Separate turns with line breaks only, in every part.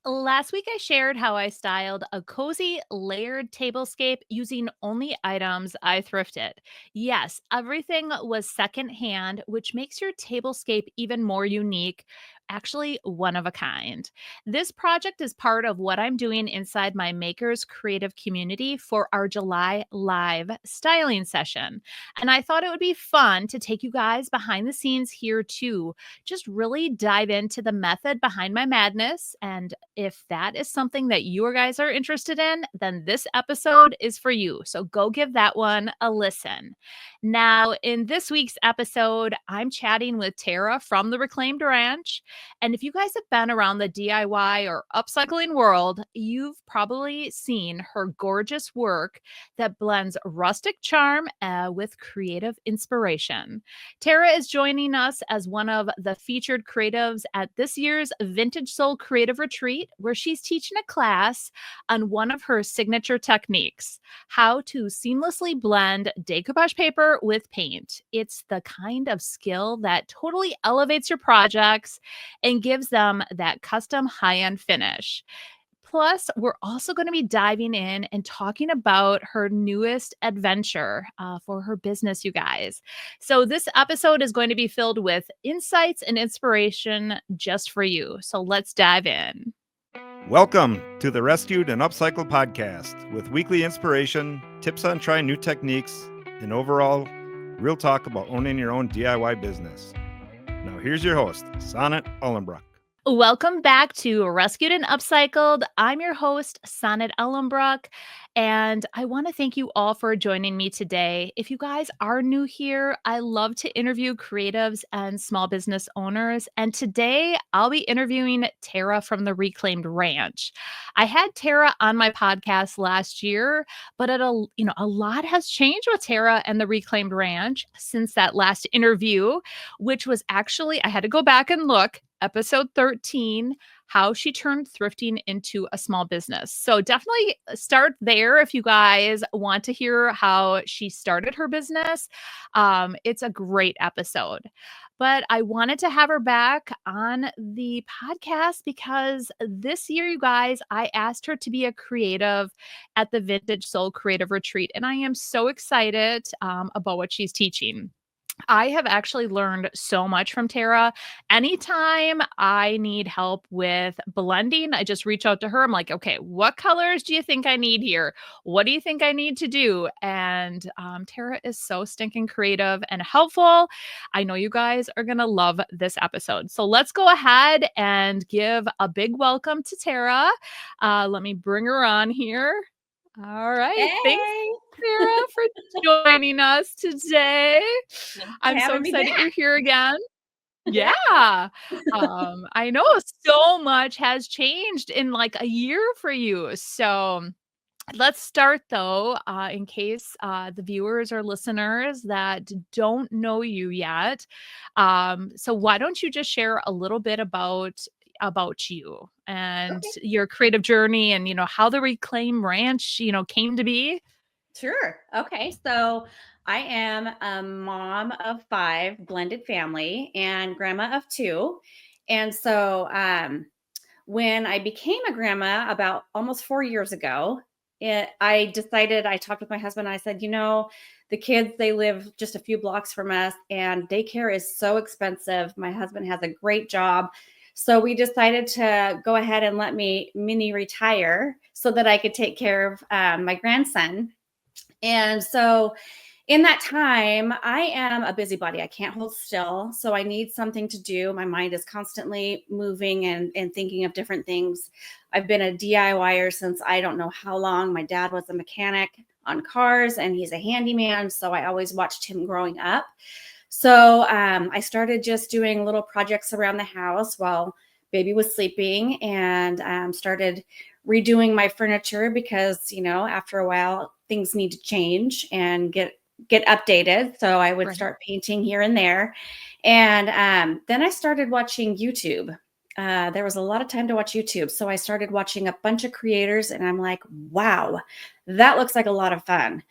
Last week, I shared how I styled a cozy layered tablescape using only items I thrifted. Yes, everything was secondhand, which makes your tablescape even more unique, actually, one of a kind. This project is part of what I'm doing inside my Makers Creative community for our July live styling session. And I thought it would be fun to take you guys behind the scenes here too, just really dive into the method behind my madness. And if that is something that you guys are interested in, then this episode is for you. So go give that one a listen. Now, in this week's episode, I'm chatting with Tara from the Reclaimed Ranch. And if you guys have been around the DIY or upcycling world, you've probably seen her gorgeous work that blends rustic charm with creative inspiration. Tara is joining us as one of the featured creatives at this year's Vintage Soul Creative Retreat, where she's teaching a class on one of her signature techniques, how to seamlessly blend decoupage paper with paint. It's the kind of skill that totally elevates your projects and gives them that custom high-end finish. Plus, we're also going to be diving in and talking about her newest adventure for her business, you guys. So, this episode is going to be filled with insights and inspiration just for you. So, let's dive in.
Welcome to the Rescued and Upcycled podcast with weekly inspiration, tips on trying new techniques, and overall real talk about owning your own DIY business. Now, here's your host, Sonnet Ullenbrock.
Welcome back to Rescued and Upcycled. I'm your host, Sonnet Ellenbrock, and I want to thank you all for joining me today. If you guys are new here, I love to interview creatives and small business owners, and today I'll be interviewing Tara from the Reclaimed Ranch. I had Tara on my podcast last year, but a lot has changed with Tara and the Reclaimed Ranch since that last interview, which was actually, I had to go back and look. Episode 13, how she turned thrifting into a small business. So definitely start there if you guys want to hear how she started her business. It's a great episode. But I wanted to have her back on the podcast because this year, you guys, I asked her to be a creative at the Vintage Soul Creative Retreat. And I am so excited about what she's teaching. I have actually learned so much from Tara. Anytime I need help with blending, I just reach out to her. I'm like, okay, what colors do you think I need here? What do you think I need to do? And Tara is so stinking creative and helpful. I know you guys are going to love this episode. So let's go ahead and give a big welcome to Tara. Let me bring her on here. All right.
Hey.
Thanks, Sarah, for joining us today. I'm so
having me
excited
back.
you're here again. Yeah. I know so much has changed in like a year for you. So let's start though, in case the viewers or listeners that don't know you yet. So why don't you just share a little bit about you and your creative journey and how the Reclaim Ranch came to be?
Sure. Okay. So I am a mom of 5, blended family, and grandma of 2. And so when I became a grandma about almost 4 years ago, I talked with my husband. And I said, the kids, they live just a few blocks from us, and daycare is so expensive. My husband has a great job. So we decided to go ahead and let me mini retire so that I could take care of my grandson. And so in that time, I am a busybody. I can't hold still. So I need something to do. My mind is constantly moving and thinking of different things. I've been a DIYer since I don't know how long. My dad was a mechanic on cars and he's a handyman. So I always watched him growing up. So I started just doing little projects around the house while baby was sleeping, and started redoing my furniture because, after a while things need to change and get updated. So I would start painting here and there. And then I started watching YouTube. There was a lot of time to watch YouTube. So I started watching a bunch of creators and I'm like, wow, that looks like a lot of fun.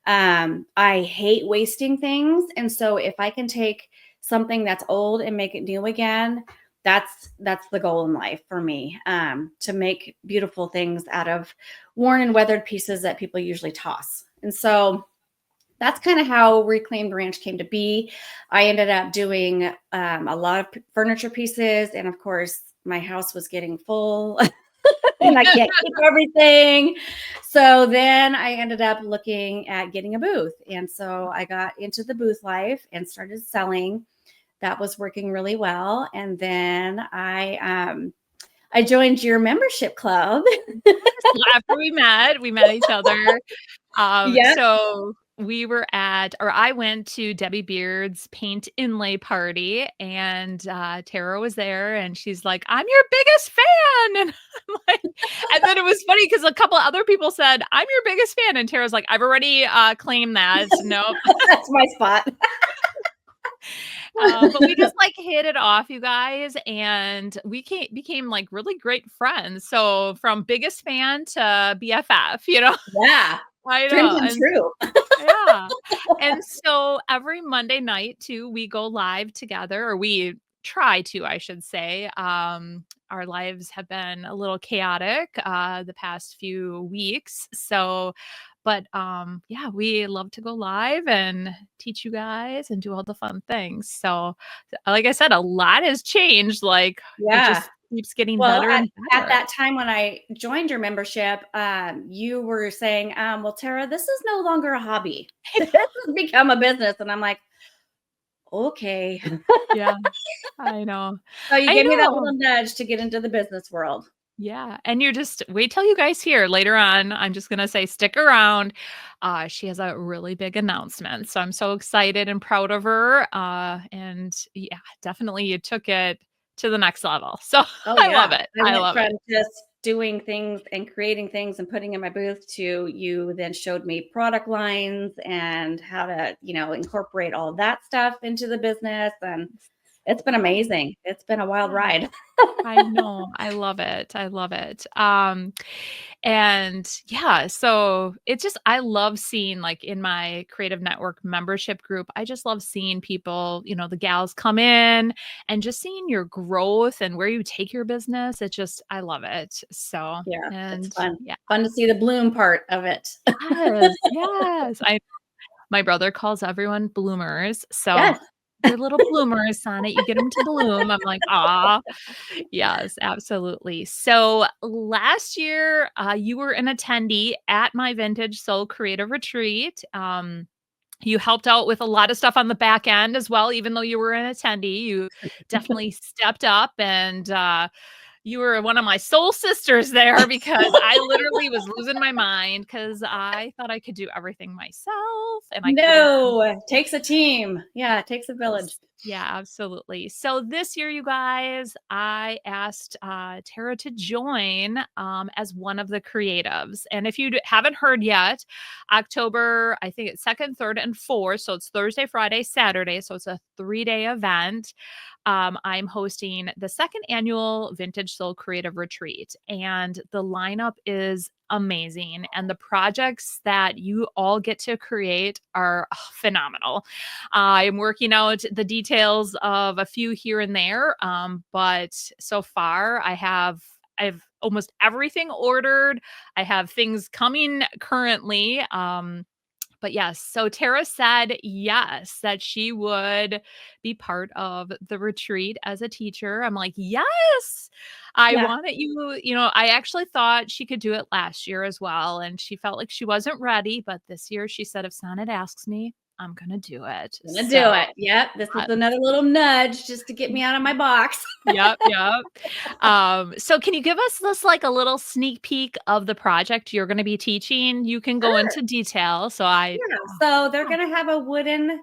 I hate wasting things. And so if I can take something that's old and make it new again, that's the goal in life for me, to make beautiful things out of worn and weathered pieces that people usually toss. And so that's kind of how Reclaimed Ranch came to be. I ended up doing a lot of furniture pieces. And of course, my house was getting full and I can't keep everything. So then I ended up looking at getting a booth. And so I got into the booth life and started selling. That was working really well. And then I joined your membership club.
After we met each other.
Yeah.
So we were I went to Debbie Beard's paint inlay party, and Tara was there, and she's like, "I'm your biggest fan," and I'm like, and then it was funny because a couple other people said, "I'm your biggest fan," and Tara's like, "I've already claimed that. Nope."
That's my spot.
But we just like hit it off, you guys, and we became like really great friends. So from biggest fan to BFF, you know.
Yeah.
I
Dream
know.
come
And
true.
yeah. And so every Monday night too, we go live together, or we try to, I should say. Our lives have been a little chaotic the past few weeks. So, but yeah, we love to go live and teach you guys and do all the fun things. So, like I said, a lot has changed. Like it
Yeah.
just keeps getting
Well,
better and
at
better.
that time when I joined your membership, you were saying, well, Tara, this is no longer a hobby. This has become a business. And I'm like, okay.
Yeah, I know.
So you
I
gave me that
know.
little nudge to get into the business world.
Yeah, and you're just wait till you guys hear later on. I'm just gonna say stick around. She has a really big announcement, so I'm so excited and proud of her. And yeah, definitely you took it to the next level. So
Oh,
I love
yeah.
it.
I
I
went
love
from
it.
just doing things and creating things and putting in my booth to you then showed me product lines and how to, incorporate all that stuff into the business. And it's been amazing. It's been a wild
Yeah.
ride.
I know. I love it. I love it. And yeah, so it's just I love seeing like in my creative network membership group, I just love seeing people, the gals come in and just seeing your growth and where you take your business. It just I love it. So,
Yeah, it's
and
fun.
yeah.
Fun to see the bloom part of it.
Yes. Yes. My brother calls everyone bloomers. So
Yes.
they're little bloomers, Sonnet. You get them to bloom. I'm like, ah, yes, absolutely. So last year, you were an attendee at my Vintage Soul Creative Retreat. You helped out with a lot of stuff on the back end as well, even though you were an attendee. You definitely stepped up and you were one of my soul sisters there because I literally was losing my mind because I thought I could do everything myself and I couldn't.
No, it takes a team. Yeah, it takes a village.
Yes. Yeah, absolutely. So this year, you guys, I asked Tara to join as one of the creatives. And if you haven't heard yet, October, I think it's 2nd, 3rd, and 4th. So it's Thursday, Friday, Saturday. So it's a 3-day event. I'm hosting the 2nd annual Vintage Soul Creative Retreat, and the lineup is amazing. And the projects that you all get to create are phenomenal. I'm working out the details of a few here and there, but so far I have almost everything ordered. I have things coming currently. But yes, so Tara said yes, that she would be part of the retreat as a teacher. I'm like, yes, I
Yeah.
wanted you. I actually thought she could do it last year as well. And she felt like she wasn't ready. But this year she said, if Sonnet asks me, I'm going to do it.
Gonna
So,
do it. Yep. This is another little nudge just to get me out of my box.
yep, yep. So can you give us this like a little sneak peek of the project you're going to be teaching? You can go
Sure.
into detail. So I,
Yeah. So they're going to have a wooden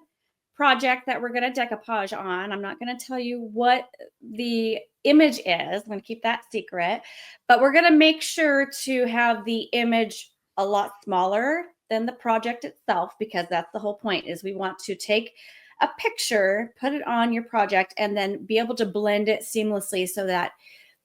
project that we're going to decoupage on. I'm not going to tell you what the image is. I'm going to keep that secret, but we're going to make sure to have the image a lot smaller than the project itself, because that's the whole point is we want to take a picture, put it on your project, and then be able to blend it seamlessly so that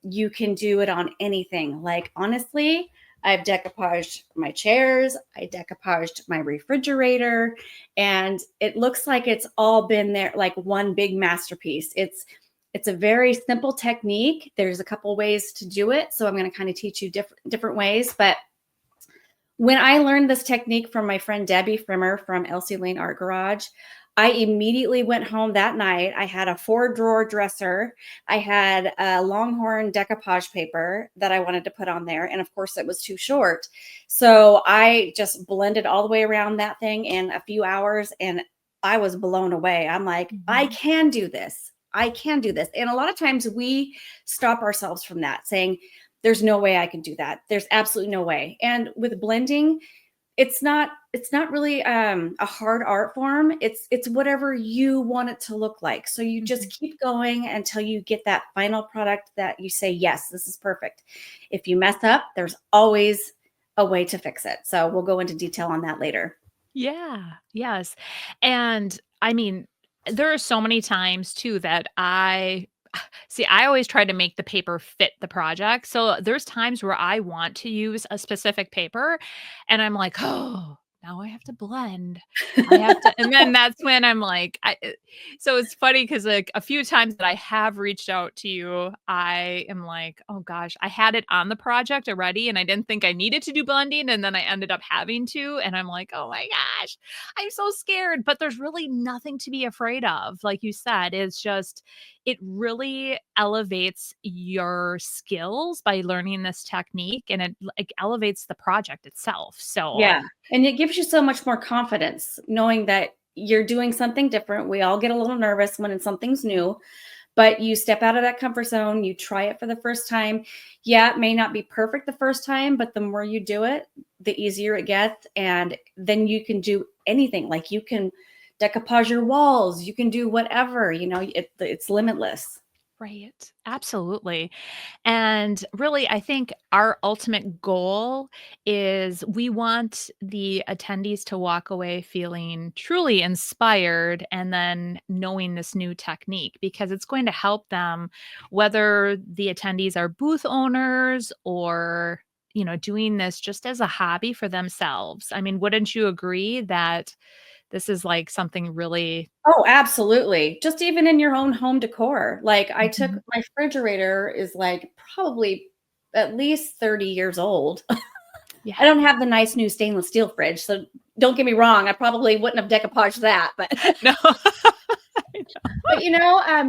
you can do it on anything. Like, honestly, I've decoupaged my chairs, I decoupaged my refrigerator, and it looks like it's all been there, like one big masterpiece. It's It's a very simple technique. There's a couple ways to do it. So I'm going to kind of teach you different ways. But when I learned this technique from my friend Debbie Frimmer from Elsie Lane Art Garage, I immediately went home that night. I had a 4-drawer dresser. I had a Longhorn decoupage paper that I wanted to put on there. And of course, it was too short. So I just blended all the way around that thing in a few hours, and I was blown away. I'm like, I can do this. I can do this. And a lot of times we stop ourselves from that, saying, there's no way I can do that. There's absolutely no way. And with blending, it's not really a hard art form. It's whatever you want it to look like. So you just keep going until you get that final product that you say, yes, this is perfect. If you mess up, there's always a way to fix it. So we'll go into detail on that later.
Yeah. Yes. And I mean, there are so many times too that I always try to make the paper fit the project. So there's times where I want to use a specific paper and I'm like, "Oh, now I have to blend. I have to," and then that's when I'm like, so it's funny because like a few times that I have reached out to you, I am like, "Oh gosh, I had it on the project already and I didn't think I needed to do blending and then I ended up having to," and I'm like, "Oh my gosh, I'm so scared." But there's really nothing to be afraid of. Like you said, it's just it really elevates your skills by learning this technique, and it like elevates the project itself. So,
Yeah. And it gives you so much more confidence knowing that you're doing something different. We all get a little nervous when something's new, but you step out of that comfort zone, you try it for the first time. Yeah, it may not be perfect the first time, but the more you do it, the easier it gets. And then you can do anything. Like you can decoupage your walls, you can do whatever, it's limitless.
right. Absolutely. And really, I think our ultimate goal is we want the attendees to walk away feeling truly inspired and then knowing this new technique because it's going to help them, whether the attendees are booth owners or doing this just as a hobby for themselves. I mean, wouldn't you agree that this is like something really.
Oh, absolutely. Just even in your own home decor. Like I took
Mhm.
my refrigerator is like probably at least 30 years old.
Yeah.
I don't have the nice new stainless steel fridge, so don't get me wrong, I probably wouldn't have decoupaged that, but
No.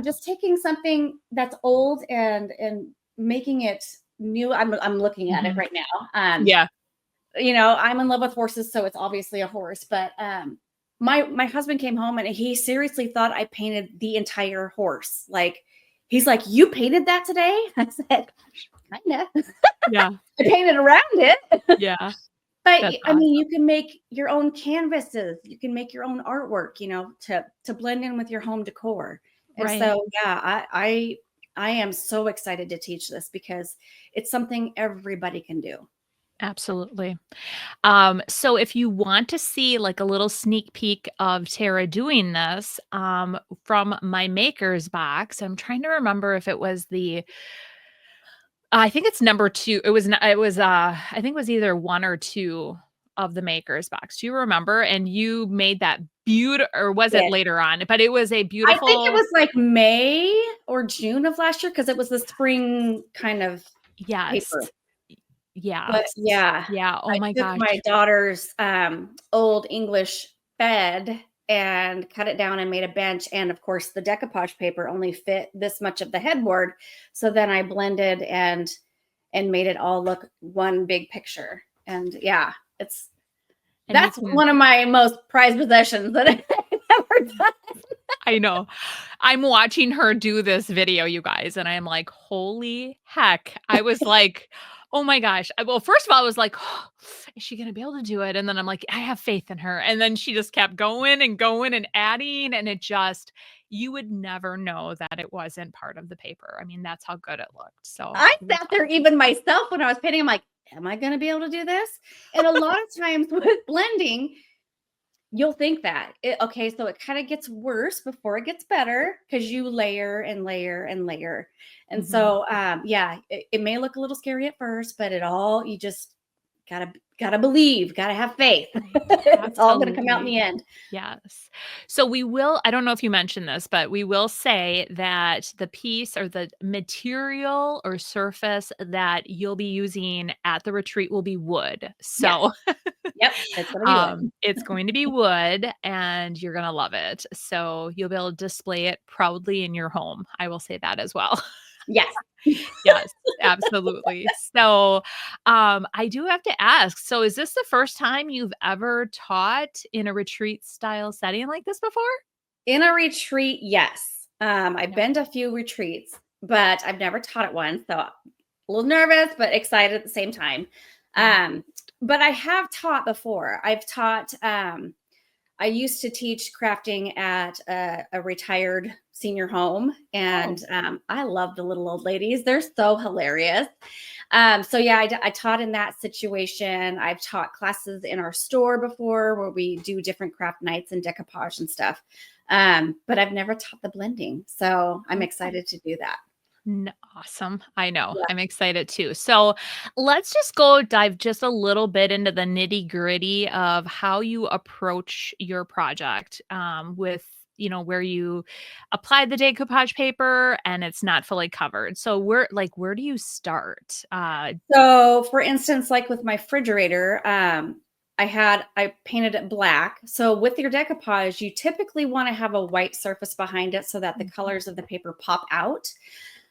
just taking something that's old and making it new. I'm looking at it
Mhm.
right now.
Yeah.
I'm in love with horses, so it's obviously a horse, but my husband came home and he seriously thought I painted the entire horse. Like he's like, "You painted that today?" I said, "Kinda."
Yeah.
I painted around it.
Yeah.
But
That's
I mean, you
awesome.
can make your own canvases. You can make your own artwork, to blend in with your home decor. And
Right.
so, yeah, I am so excited to teach this because it's something everybody can do.
Absolutely. So if you want to see like a little sneak peek of Tara doing this, from my maker's box, I'm trying to remember if it was I think it's number 2. I think it was either 1 or 2 of the maker's box. Do you remember? And you made that beautiful, or was it
Yes.
later on? But it was a
I think it
beautiful.
was like May or June of last year because it was the spring kind of
Yes.
paper. But
Yes.
yeah,
Yeah. Oh
I
my
took my
gosh.
daughter's, old English bed and cut it down and made a bench, and of course, the decoupage paper only fit this much of the headboard, so then I blended and made it all look one big picture, and yeah, it's
And you
that's
can.
one of my most prized possessions that I've ever done.
I know. I'm watching her do this video, you guys, and I'm like, "Holy heck." I was like, "Oh my gosh." Well, first of all, I was like, "Oh, is she gonna be able to do it?" And then I'm like, "I have faith in her." And then she just kept going and adding, and it just you would never know that it wasn't part of the paper. I mean, that's how good it looked. So,
I
it was
sat there
awesome.
even myself when I was painting, I'm like, "Am I gonna be able to do this?" And a lot of times with blending, you'll think that. Okay, so it kinda gets worse before it gets better because you layer and layer and layer. And
Mhm.
so, yeah, it may look a little scary at first, but you just gotta believe, gotta have faith.
Right.
It's all gonna come out in
Absolutely.
the end.
Yes. So we will I don't know if you mentioned this, but we will say that the piece or the material or surface that you'll be using at the retreat will be wood.
Yes.
So,
Yep, it's gonna be wood.
it's going to be wood and you're gonna love it. So you'll be able to display it proudly in your home. I will say that as well.
Yes.
Yes, absolutely. So, I do have to ask, so is this the first time you've ever taught in a retreat style setting like this before?
In a retreat, yes. I've
Yeah.
been to a few retreats, but I've never taught at one, so a little nervous, but excited at the same time.
Yeah.
Um, but I have taught before. I've taught, I used to teach crafting at a retired senior home,
Oh,
and I love the little old ladies. They're so hilarious. So yeah, I taught in that situation. I've taught classes in our store before where we do different craft nights and decoupage and stuff. But I've never taught the blending, so I'm
okay.
excited to do that.
Awesome. I know.
Yeah.
I'm excited too. So let's just go dive just a little bit into the nitty gritty of how you approach your project with, where you apply the decoupage paper and it's not fully covered. So where do you start?
So, for instance, like with my refrigerator, I painted it black. So with your decoupage, you typically want to have a white surface behind it so that the
Mhm.
colors of the paper pop out.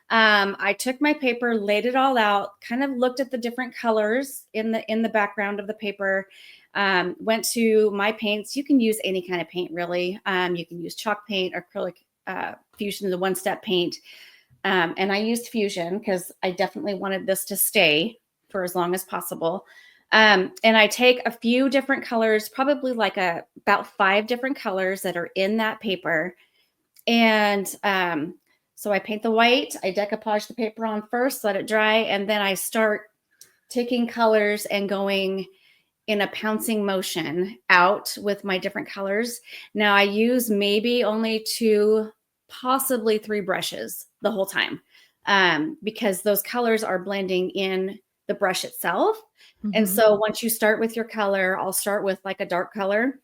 I took my paper, laid it all out, kind of looked at the different colors in the background of the paper. Went to my paints. You can use any kind of paint, really. You can use chalk paint, acrylic fusion, the one-step paint. And I used fusion because I definitely wanted this to stay for as long as possible. And I take a few different colors, probably like about 5 different colors that are in that paper. And so I paint the white, I decoupage the paper on first, let it dry, and then I start taking colors and going in a pouncing motion out with my different colors. Now I use maybe only 2, possibly 3 brushes the whole time, because those colors are blending in the brush itself. And
Mhm.
so once you start with your color, I'll start with like a dark color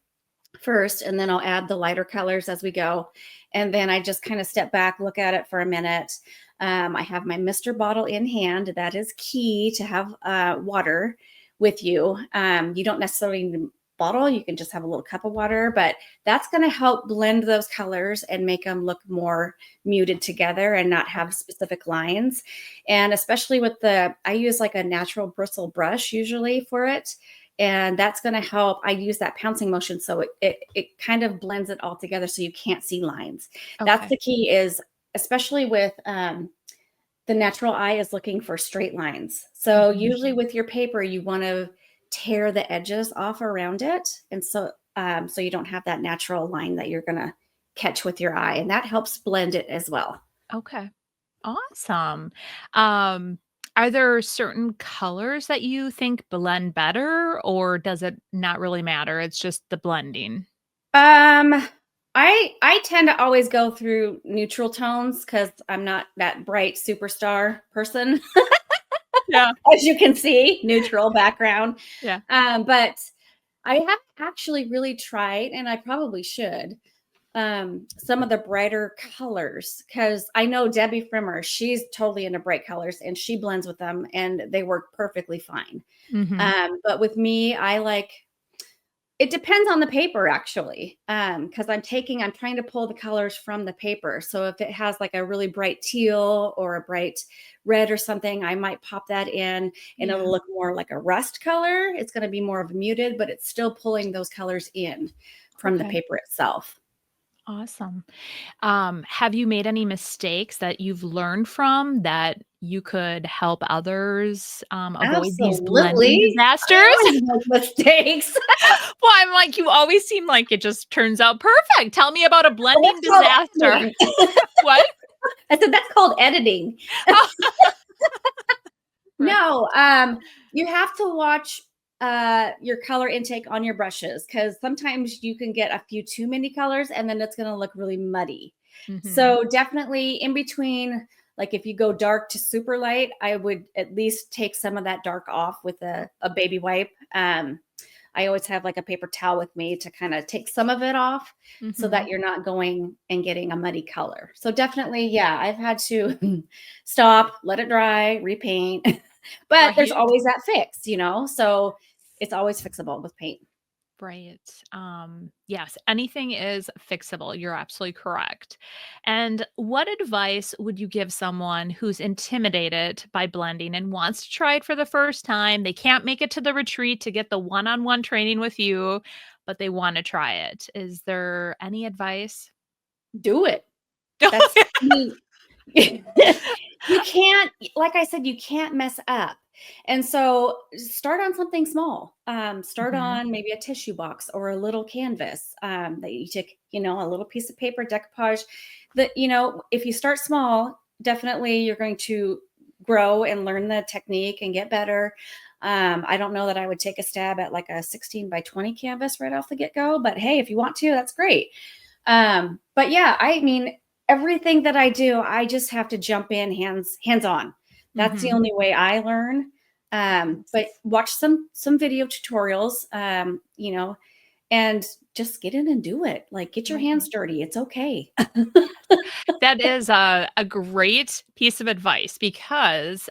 first, and then I'll add the lighter colors as we go. And then I just kind of step back, look at it for a minute. I have my Mister bottle in hand. That is key to have water with you. You don't necessarily need a bottle. You can just have a little cup of water, but that's going to help blend those colors and make them look more muted together and not have specific lines. And especially with I use like a natural bristle brush usually for it, and that's going to help. I use that pouncing motion so it kind of blends it all together so you can't see lines. That's
Okay.
the key, is especially with the natural eye is looking for straight lines. So
Mhm.
usually with your paper, you want to tear the edges off around it, and so you don't have that natural line that you're going to catch with your eye, and that helps blend it as well.
Okay. Awesome. Um, are there certain colors that you think blend better, or does it not really matter? It's just the blending.
Um, I tend to always go through neutral tones because I'm not that bright superstar person,
Yeah.
as you can see, neutral background.
Yeah.
But I have actually really tried, and I probably should, some of the brighter colors, because I know Debbie Frimmer, she's totally into bright colors and she blends with them and they work perfectly fine.
Mhm.
But with me, it depends on the paper, actually, because I'm trying to pull the colors from the paper. So if it has like a really bright teal or a bright red or something, I might pop that in and
Yeah.
it'll look more like a rust color. It's going to be more of a muted, but it's still pulling those colors in from the
Okay.
paper itself.
Awesome. Have you made any mistakes that you've learned from that you could help others, avoid these blending
Absolutely. I
disasters?
always make mistakes.
Well, I'm like, you always seem like it just turns out perfect. Tell me about a
Well,
blending
that's called
disaster.
editing.
What?
I said, "That's called editing."
Oh, right.
No, you have to watch your color intake on your brushes, because sometimes you can get a few too many colors and then it's going to look really muddy.
Mhm.
So definitely in between, Like if you go dark to super light, I would at least take some of that dark off with a baby wipe. I always have like a paper towel with me to kind of take some of it off so that
Mhm.
you're not going and getting a muddy color. So definitely, yeah, I've had to stop, let it dry, repaint. But there's
Right.
always that fix, so it's always fixable with paint.
Right. Yes, anything is fixable. You're absolutely correct. And what advice would you give someone who's intimidated by blending and wants to try it for the first time? They can't make it to the retreat to get the one-on-one training with you, but they want to try it. Is there any advice?
Do it. That's I mean, you can't, like I said, you can't mess up. And so start on something small. Start
Mhm.
on maybe a tissue box or a little canvas that you take, a little piece of paper, decoupage. That, if you start small, definitely you're going to grow and learn the technique and get better. I don't know that I would take a stab at like a 16 by 20 canvas right off the get go, but hey, if you want to, that's great. But yeah, I mean, everything that I do, I just have to jump in hands on. That's the
Mhm.
only way I learn. But
Yes.
watch some video tutorials, and just get in and do it. Like get your
Right.
hands dirty. It's okay.
That is a great piece of advice because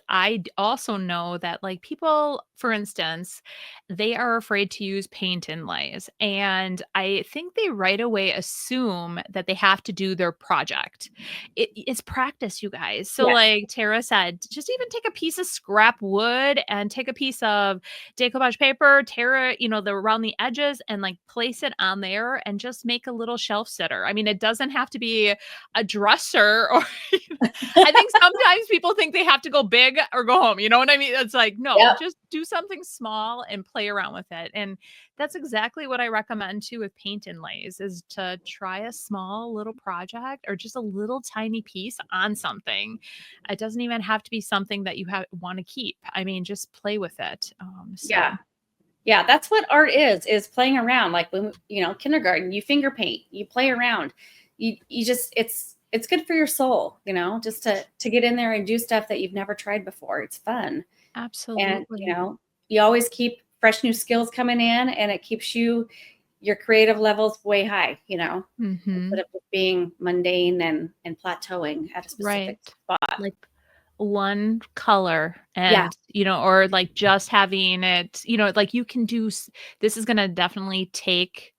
also know that, like, people, for instance, they are afraid to use paint inlays. And I think they right away assume that they have to do their project. It's practice, you guys. So,
Yes.
like Tara said, just even take a piece of scrap wood and take a piece of decoupage paper, tear it, around the edges and like place it on there and just make a little shelf sitter. I mean, it doesn't have to be a dresser or I think sometimes people think they have to go big or go home, you know what I mean? It's like, no,
Yep.
just do something small and play around with it. And that's exactly what I recommend too with paint inlays is to try a small little project or just a little tiny piece on something. It doesn't even have to be something that you want to keep. I mean, just play with it.
Yeah.
So
Yeah, that's what art is playing around. Like when, kindergarten, you finger paint, you play around. You just it's good for your soul, just to get in there and do stuff that you've never tried before. It's fun. And,
absolutely.
you always keep fresh new skills coming in and it keeps your creative levels way high, instead
Mhm.
of just being mundane and plateauing at a specific
Right.
spot.
Like one color
Yeah,
and, or like just having it, like you can this is going to definitely take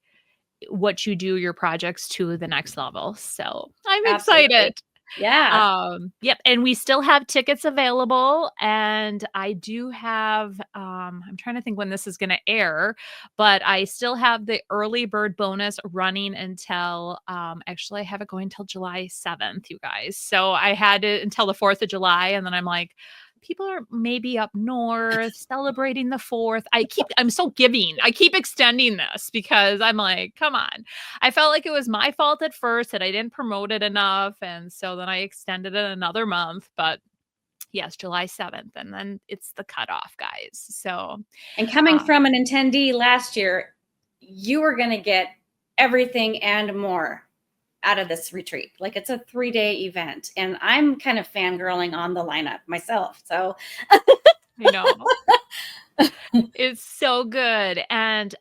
what you do your projects to the next level. So, I'm
absolutely.
excited.
Yeah.
Yep, and we still have tickets available, and I do have, I'm trying to think when this is gonna air, but I still have the early bird bonus running until, actually, I have it going until July 7th, you guys. So I had it until the 4th of July, and then I'm like, "People are maybe up north celebrating the 4th." I'm so giving. I keep extending this because I'm like, "Come on." I felt like it was my fault at first that I didn't promote it enough, and so then I extended it another month, but yes, July 7th, and then it's the cutoff, guys. So,
And coming
uh
from an attendee last year, you are going to get everything and more out of this retreat. Like it's a 3-day event, and I'm kind of fangirling on the lineup myself. So,
I know. It's so good, and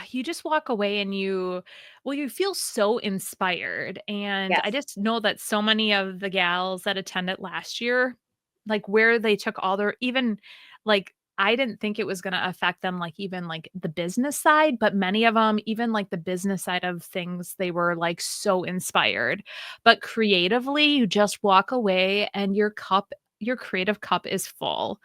you just walk away and you feel so inspired, and I
yes,
just know that so many of the gals that attended last year, like, where they took all their even, like, I didn't think it was gonna affect them, like, even, like, the business side, but many of them, even, like, the business side of things, they were, like, so inspired. But creatively, you just walk away and your creative cup is full.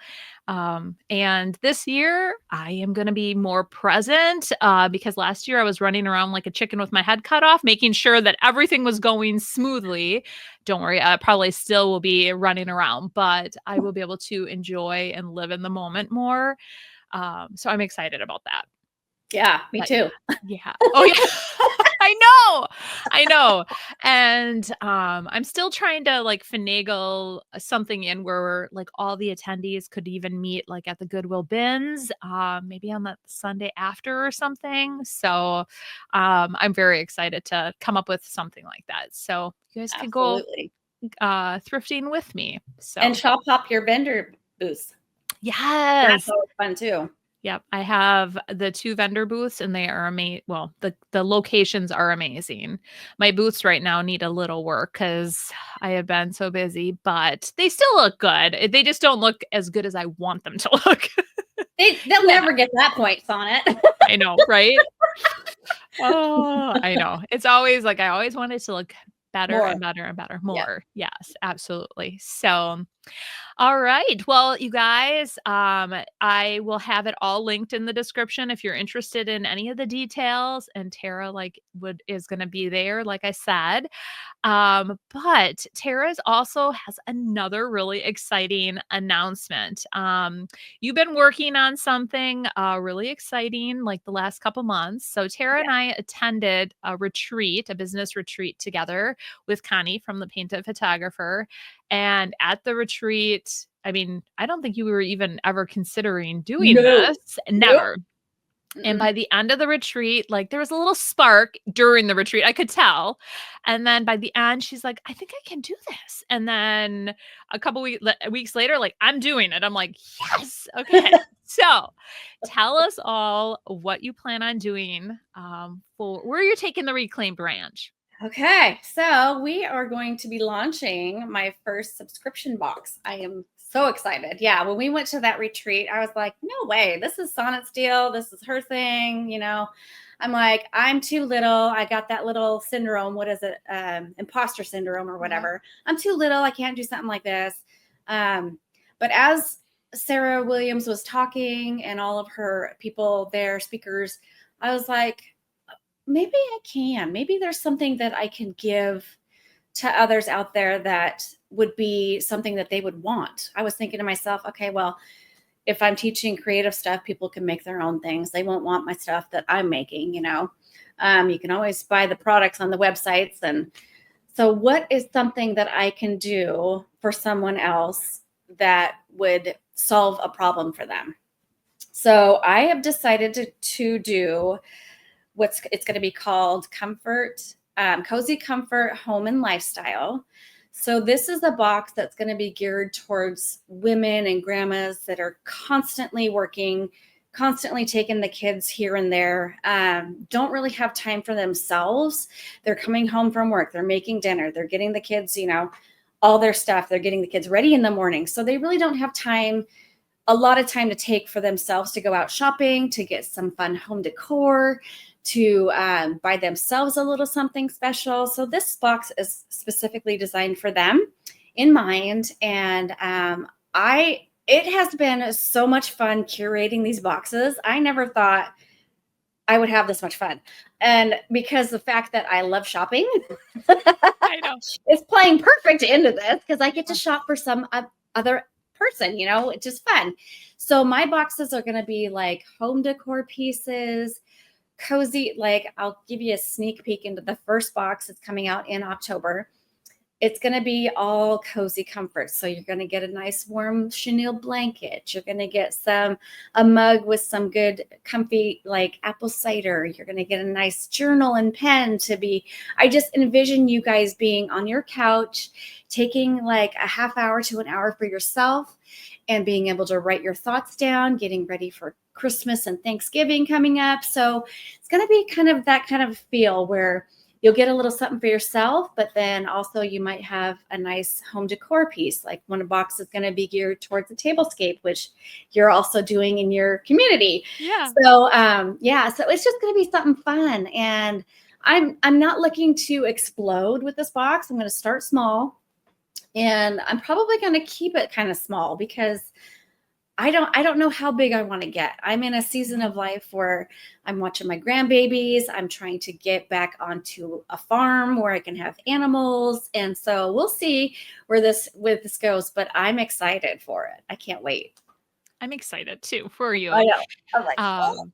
And this year I am going to be more present because last year I was running around like a chicken with my head cut off, making sure that everything was going smoothly. Don't worry, I probably still will be running around, but I will be able to enjoy and live in the moment more. So I'm excited about that.
yeah, me
But yeah,
too.
yeah. Oh yeah. I know. I know. And I'm still trying to like finagle something in where like all the attendees could even meet like at the Goodwill bins, maybe on the Sunday after or something. So I'm very excited to come up with something like that. So you guys could go
Absolutely.
thrifting with me. So
And shop hop your vendor booths. That's
yes.
always fun too.
Yep, I have the 2 vendor booths and they are well, the locations are amazing. My booths right now need a little work because I have been so busy, but they still look good. They just don't look as good as I want them to look.
They'll
Yeah,
never get that point, Sonnet.
I know, right? Oh, I know. It's always like I always want it to look better
More.
and better and better.
Yeah.
More. Yes, absolutely. So all right. Well, you guys, I will have it all linked in the description if you're interested in any of the details. And Tara, like, is going to be there, like I said. But Tara's also has another really exciting announcement. You've been working on something really exciting like the last couple months. So Tara
Yeah.
and I attended a retreat, a business retreat together with Connie from the Painted Photographer. And at the retreat, I mean, I don't think you were even ever considering doing
No.
this.
Nope.
Never. And
Mm-mm.
by the end of the retreat, like there was a little spark during the retreat, I could tell. And then by the end, she's like, I think I can do this. And then a couple weeks later, like, I'm doing it. I'm like, yes. Okay. So tell us all what you plan on doing for where you're taking the Reclaim branch.
Okay, so we are going to be launching my first subscription box. I am so excited. Yeah, when we went to that retreat, I was like, no way, this is Sonnet's deal. This is her thing. I'm like, I'm too little. I got that little syndrome. What is it? Imposter syndrome or whatever. I'm too little. I can't do something like this. But as Sarah Williams was talking and all of her people there, speakers, I was like, maybe I can. Maybe there's something that I can give to others out there that would be something that they would want. I was thinking to myself, okay, well, if I'm teaching creative stuff, people can make their own things. They won't want my stuff that I'm making, You can always buy the products on the websites. And so what is something that I can do for someone else that would solve a problem for them? So I have decided to do it's going to be called Cozy Comfort Home and Lifestyle. So this is a box that's going to be geared towards women and grandmas that are constantly working, constantly taking the kids here and there, don't really have time for themselves. They're coming home from work, they're making dinner, they're getting the kids, all their stuff. They're getting the kids ready in the morning. So they really don't have a lot of time to take for themselves to go out shopping, to get some fun home decor, to buy themselves a little something special. So this box is specifically designed for them in mind. And it has been so much fun curating these boxes. I never thought I would have this much fun. And because the fact that I love shopping
I know.
is playing perfect into this because I get to shop for some other person, it's just fun. So my boxes are going to be like home decor pieces, cozy, like I'll give you a sneak peek into the first box. It's coming out in October. It's going to be all cozy comfort. So you're going to get a nice warm chenille blanket. You're going to get a mug with some good comfy like apple cider. You're going to get a nice journal and pen I just envision you guys being on your couch, taking like a half hour to an hour for yourself and being able to write your thoughts down, getting ready for Christmas and Thanksgiving coming up. So it's going to be kind of that kind of feel where you'll get a little something for yourself, but then also you might have a nice home decor piece. Like one box is going to be geared towards a tablescape, which you're also doing in your community.
Yeah.
So, so it's just going to be something fun. And I'm not looking to explode with this box. I'm going to start small, and I'm probably going to keep it kind of small because I don't know how big I want to get. I'm in a season of life where I'm watching my grandbabies. I'm trying to get back onto a farm where I can have animals. And so we'll see where this goes, but I'm excited for it. I can't wait.
I'm excited too for you.
I know. I'm like,
Um,
oh.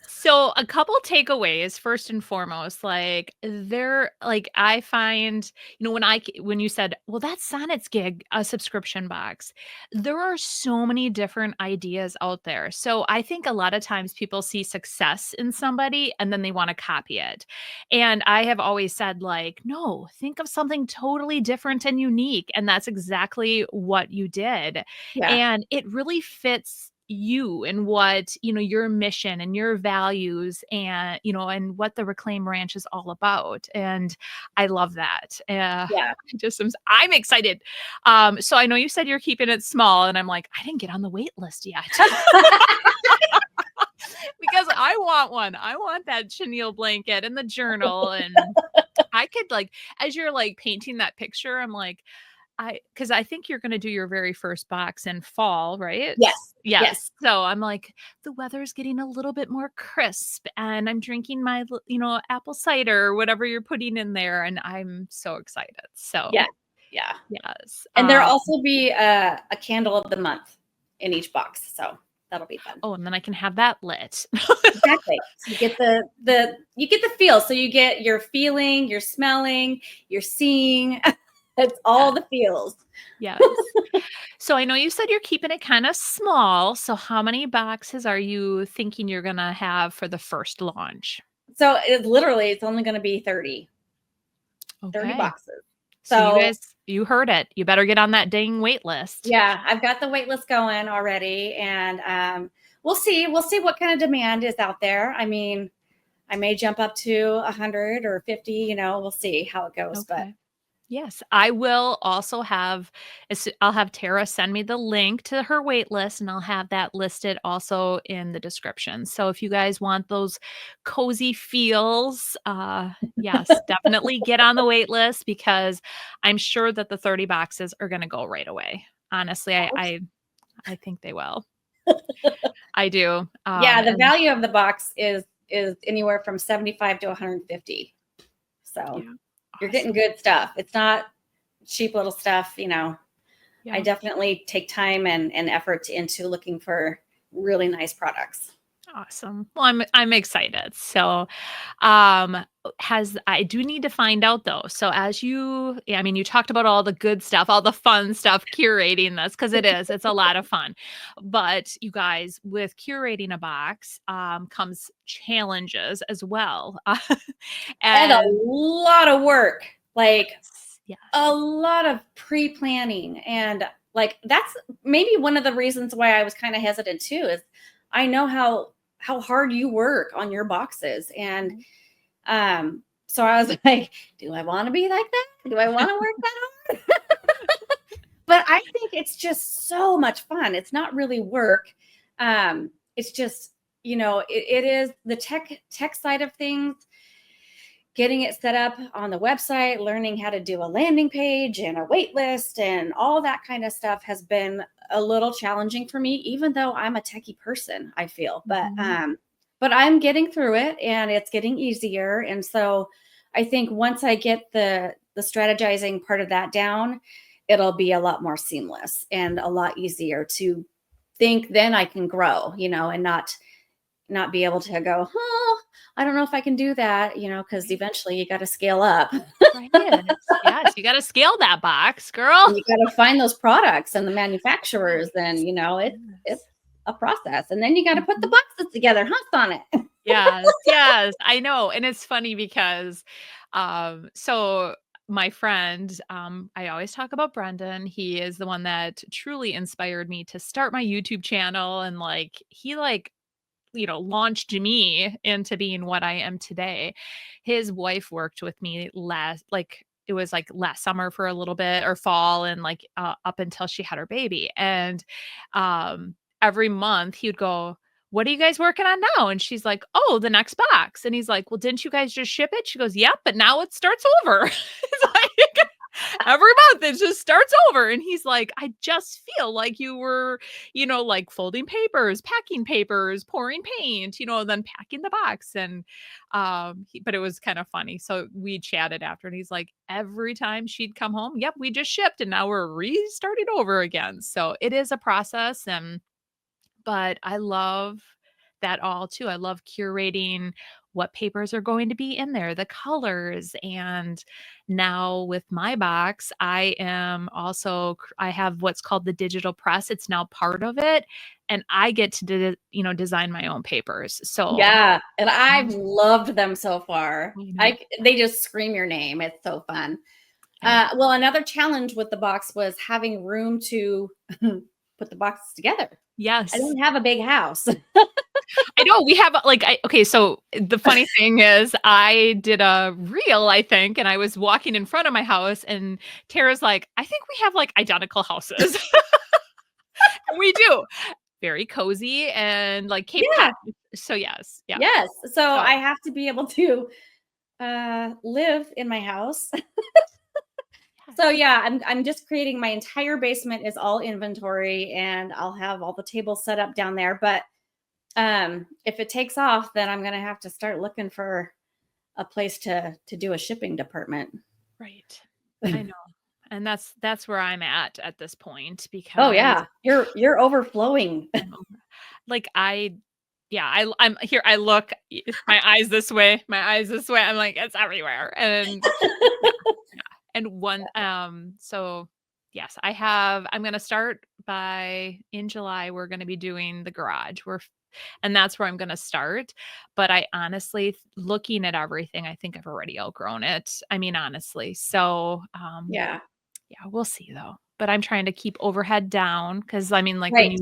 So a couple takeaways first and foremost, like they're like I find, when you said, well, that's Sonnet's gig, a subscription box. There are so many different ideas out there. So I think a lot of times people see success in somebody and then they want to copy it. And I have always said, like, no, think of something totally different and unique. And that's exactly what you did.
Yeah.
And it really fits you and what, your mission and your values and, and what the Reclaim Ranch is all about. And I love that.
Yeah.
I'm excited. So I know you said you're keeping it small and I'm like, I didn't get on the wait list yet. Because I want one. I want that chenille blanket and the journal. And I could like, as you're like painting that picture, I'm like, because I think you're gonna do your very first box in fall, right?
Yes. Yes.
Yes. So I'm like, the weather's getting a little bit more crisp and I'm drinking my, apple cider or whatever you're putting in there, and I'm so excited.
Yeah.
So,
Yeah.
yes.
And there'll also be a candle of the month in each box. So that'll be fun.
Oh, and then I can have that lit.
Exactly. So you get the feel. So you get your feeling, your smelling, your seeing. It's all
Yes.
the feels.
Yes. So I know you said you're keeping it kind of small. So how many boxes are you thinking you're gonna have for the first launch?
So it's only going to be 30
Okay.
boxes.
So
So
you heard it. You better get on that dang wait list.
yeah, I've got the wait list going already, and we'll see. We'll see what kind of demand is out there. I mean, I may jump up to 100 or 50. We'll see how it goes. But
Okay. Yes, I will also I'll have Tara send me the link to her wait list and I'll have that listed also in the description. So if you guys want those cozy feels, yes, definitely get on the wait list because I'm sure that the 30 boxes are going to go right away. Honestly, I think they will. I do.
yeah, the
And
value of the box is anywhere from 75 to 150. So
yeah,
you're getting
awesome.
good stuff. It's not cheap little stuff. I
Yeah.
definitely take time and effort into looking for really nice products.
Awesome. Well, I'm excited. So, has I do need to find out though. So I mean, you talked about all the good stuff, all the fun stuff curating this because it's a lot of fun. But you guys, with curating a box, comes challenges as well.
And a
And
lot of work, like a
yes.
lot of pre-planning. And like that's maybe one of the reasons why I was kind of hesitant too, is I know how hard you work on your boxes. And
Right.
so I was like, do I want to be like that? Do I want to work that hard? But I think it's just so much fun. It's not really work. It's just, it is the tech side of things, getting it set up on the website, learning how to do a landing page and a wait list and all that kind of stuff has been a little challenging for me, even though I'm a techie person, I feel.
Mhm.
But I'm getting through it and it's getting easier. And so I think once I get the strategizing part of that down, it'll be a lot more seamless and a lot easier to think then I can grow, and not be able to go, oh, I don't know if I can do that, because
Right.
eventually you got to scale up.
Right. Yes, you got to scale that box, girl.
And you got to find those products and the manufacturers, and
Yes.
it's
Yes.
a process. And then you got to put the
Mhm.
boxes together, huh, on it.
Yes, yes, I know, and it's funny because, so my friend, I always talk about Brendan. He is the one that truly inspired me to start my YouTube channel, and like he launched me into being what I am today. His wife worked with me it was like last summer for a little bit or fall and like up until she had her baby. And every month he would go, "What are you guys working on now?" And she's like, "Oh, the next box." And he's like, "Well, didn't you guys just ship it?" She goes, "Yep, but now it starts over." It's like every month it just starts over. And he's like, "I just feel like you were like folding papers, packing papers, pouring paint, then packing the box." And but it was kind of funny. So we chatted after and he's like, every time she'd come home, "Yep, we just shipped and now we're restarting over again." So it is a process, but I love that all too. I love curating what papers are going to be in there, the colors. And now with my box, I have what's called the digital press. It's now part of it. And I get to, design my own papers. So
Yeah, and I've
um,
loved them so far.
I know.
They just scream your name. It's so fun.
I
Well, another challenge with the box was having room to put the boxes together. I
Yes.
don't have a big house.
I know we have okay, so the funny thing is I did a reel, I think, and I was walking in front of my house and Tara's like, "I think we have like identical houses." And we do. Very cozy and like Cape
Yeah,
Cod. So yes, yeah.
yes. So
So
I have to be able to live in my house. So
yes,
yeah, I'm just creating my entire basement is all inventory and I'll have all the tables set up down there. But if it takes off, then I'm gonna have to start looking for a place to do a shipping department.
right. I know. And that's where I'm at this point
Oh
because
yeah, you're overflowing.
I'm like I'm here. I look my eyes this way, my eyes this way. I'm like, it's everywhere. And yeah, yeah. And so yes, I'm gonna start by in July, we're gonna be doing the garage. And that's where I'm gonna start. But I honestly, looking at everything, I think I've already outgrown it. I mean, honestly. So
Yeah,
yeah, we'll see though. But I'm trying to keep overhead down because I mean, like
right.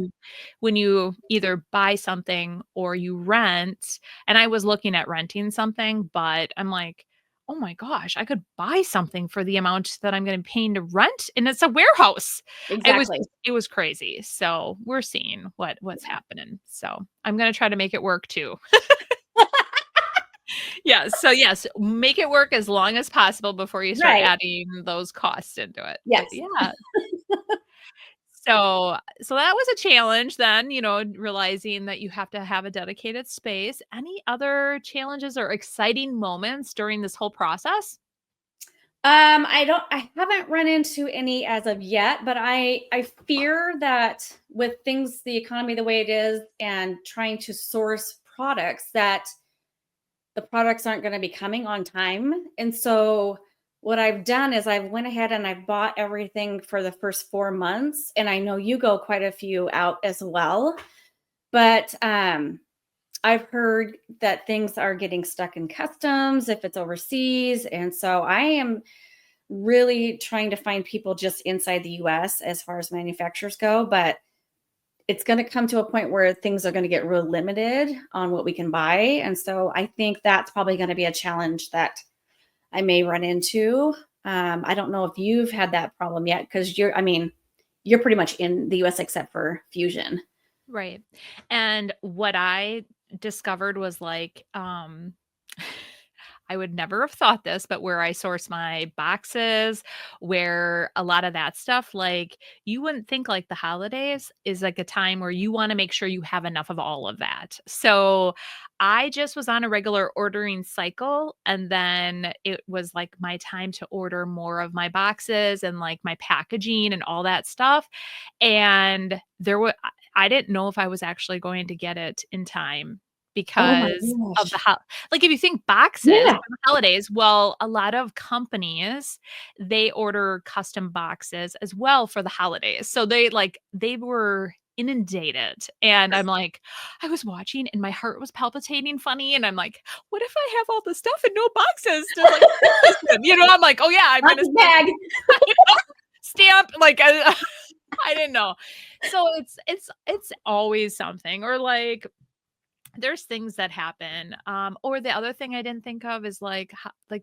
when you either buy something or you rent, and I was looking at renting something, but I'm like, oh my gosh, I could buy something for the amount that I'm going to be paying to rent, and it's a warehouse.
Exactly.
It was crazy. So we're seeing what's happening. So I'm going to try to make it work too. Yeah. So yes, make it work as long as possible before you start
Right.
adding those costs into it. But
Yes.
yeah, so that was a challenge then, realizing that you have to have a dedicated space. Any other challenges or exciting moments during this whole process?
I haven't run into any as of yet, but I fear that with things, the economy the way it is, and trying to source products, that the products aren't going to be coming on time. And so what I've done is I've went ahead and I've bought everything for the first 4 months. And I know you go quite a few out as well. But I've heard that things are getting stuck in customs if it's overseas. And so I am really trying to find people just inside the US as far as manufacturers go. But it's going to come to a point where things are going to get real limited on what we can buy. And so I think that's probably going to be a challenge that I may run into. I don't know if you've had that problem yet because you're pretty much in the US except for Fusion.
Right. And what I discovered was like, I would never have thought this, but where I source my boxes, where a lot of that stuff, like you wouldn't think like the holidays is like a time where you want to make sure you have enough of all of that. So I just was on a regular ordering cycle. And then it was like my time to order more of my boxes and like my packaging and all that stuff. And I didn't know if I was actually going to get it in time
Oh my
because of
gosh.
like, if you think boxes
Yeah.
for the holidays, well, a lot of companies, they order custom boxes as well for the holidays. So they were inundated, and I'm like, I was watching and my heart was palpitating funny, and I'm like, "What if I have all the stuff and no boxes to, like, put this in?" I'm like, "Oh, yeah, I'm gonna
Plastic bag.
stamp," like, I didn't know. So it's always something, or, like, there's things that happen. Or the other thing I didn't think of is like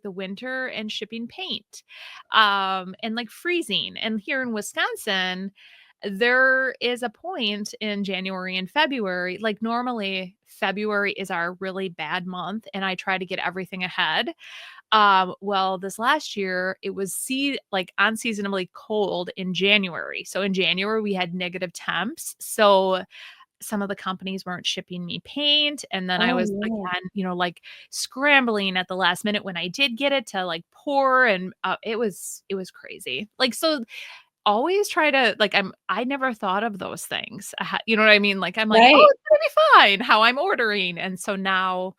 the winter and shipping paint, and like freezing. And here in Wisconsin, there is a point in January and February. Like normally, February is our really bad month, and I try to get everything ahead. Well, this last year it was like unseasonably cold in January. So in January we had negative temps. So some of the companies weren't shipping me paint, and then I
Oh
was
no.
again, like scrambling at the last minute when I did get it to like pour, and it was crazy. Like, so always try to like I never thought of those things. You know what I mean? Like I'm like, "Oh,
Right.
it's gonna be fine how I'm ordering. And so now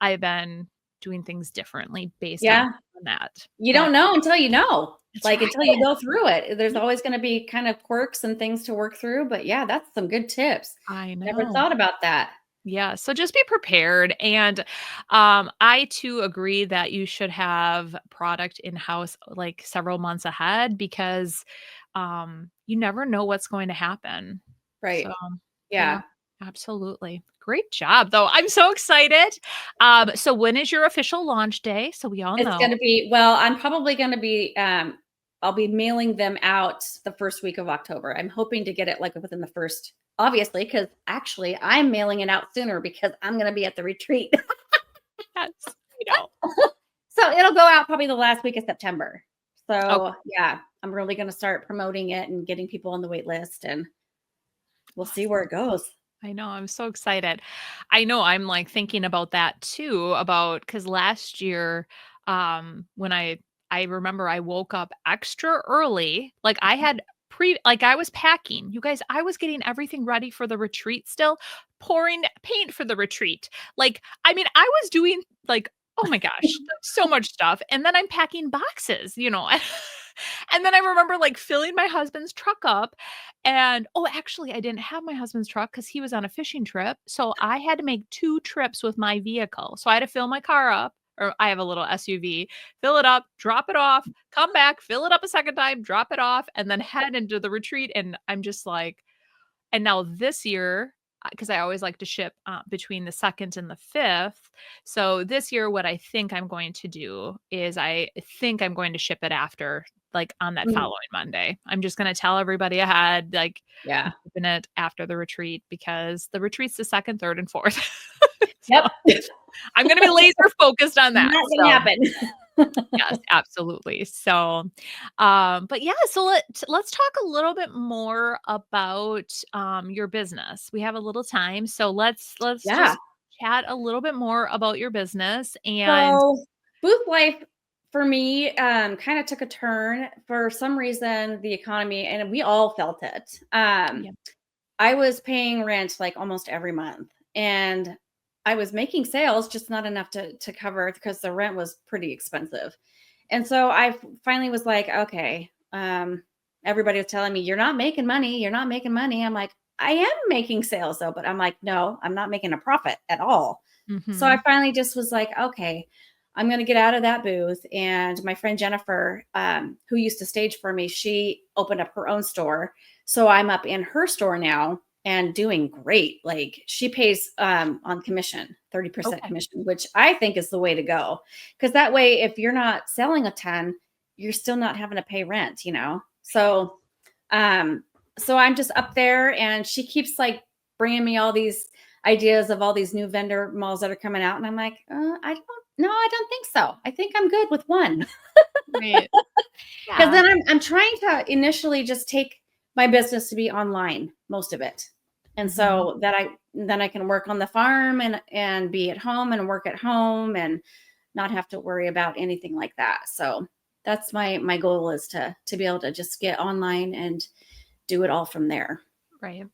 I've been doing things differently based on
Yeah.
that.
You
And
don't know until you know,
that's
like,
right.
until you go through it. There's always gonna be kind of quirks and things to work through, but yeah, that's some good tips.
I
Never
know.
thought about that.
Yeah, so just be prepared, and, I too agree that you should have product in-house, like, several months ahead because, you never know what's going to happen. So,
Right.
yeah,
Yeah.
absolutely. Great job, though. I'm so excited. So when is your official launch day? So we all
It's
know.
gonna be well, I'm probably gonna be, I'll be mailing them out the first week of October. I'm hoping to get it, like, within the first obviously, because actually, I'm mailing it out sooner because I'm gonna be at the retreat.
Yes, I know.
So, it'll go out probably the last week of September.
Okay.
So, yeah, I'm really gonna start promoting it and getting people on the wait list, and we'll see where
Awesome.
it goes.
I know, I'm so excited. I know I'm, like, thinking about that too, about because last year, when I remember I woke up extra early, like, I had like, I was packing. You guys, I was getting everything ready for the retreat still, pouring paint for the retreat. Like, I mean, I was doing, like, oh my gosh, so much stuff, and then I'm packing boxes, and then I remember, like, filling my husband's truck up and oh, actually, I didn't have my husband's truck because he was on a fishing trip, so I had to make 2 trips with my vehicle. So I had to fill my car up, or I have a little SUV, fill it up, drop it off, come back, fill it up a second time, drop it off, and then head into the retreat, and I'm just like and now this year, because I always like to ship, between the 2nd and the 5th, so this year, what I think I'm going to do is I think I'm going to ship it after, like, on that
Mm,
following Monday. I'm just gonna tell everybody ahead, like, I'm
yeah.
shipping it after the retreat because the retreat's the 2nd, 3rd, and 4th.
Yep.
So, I'm gonna be laser focused on that,
Not gonna
so
happen.
yes, absolutely. So, but yeah, so let's talk a little bit more about your business. We have a little time, so let's
Yeah.
just chat a little bit more about your business and
So, booth life for me, kinda took a turn. For some reason, the economy and we all felt it.
yeah.
I was paying rent, like, almost every month, and I was making sales, just not enough to cover because the rent was pretty expensive. And so I finally was like, "Okay," everybody was telling me, "You're not making money, you're not making money." I'm like, "I am making sales, though," but I'm like, "No, I'm not making a profit at all." So I
Mhm.
finally just was like, "Okay, I'm gonna get out of that booth." And my friend Jennifer, who used to stage for me, she opened up her own store. So I'm up in her store now and doing great. Like she pays on commission, 30%
Okay.
commission, which I think is the way to go. Because that way, if you're not selling a ton, you're still not having to pay rent, you know? Um, so I'm just up there and she keeps like bringing me all these ideas of all these new vendor malls that are coming out. And I'm like, I don't, no, I don't think so. I think I'm good with one.
Right.
Because
Yeah.
then I'm trying to initially just take my business to be online, most of it. And
Mhm.
so that I then I can work on the farm and be at home and work at home and not have to worry about anything like that. So that's my goal is to be able to just get online and do it all from there.
Right.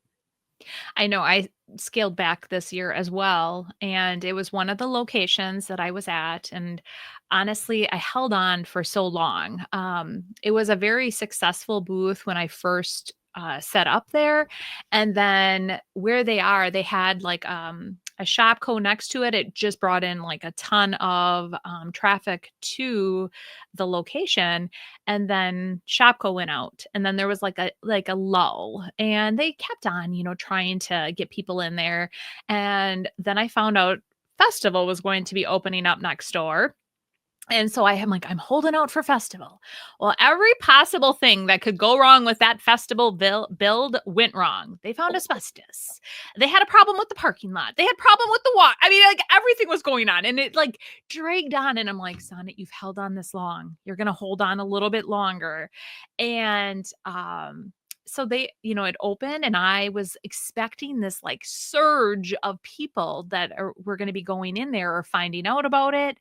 I know I scaled back this year as well, and it was one of the locations that I was at, and honestly, I held on for so long. It was a very successful booth when I first set up there, and then where they are, they had like a Shopco next to it. It just brought in like a ton of traffic to the location, and then Shopko went out, and then there was like a lull, and they kept on, trying to get people in there, and then I found out Festival was going to be opening up next door, and so I am like, I'm holding out for Festival. Well, every possible thing that could go wrong with that Festival build went wrong. They found asbestos. They had a problem with the parking lot. They had problem with the walk. I mean, like everything was going on, and it like dragged on. And I'm like, Sonnet, you've held on this long. You're gonna hold on a little bit longer. And so it opened, and I was expecting this like surge of people that were going to be going in there or finding out about it,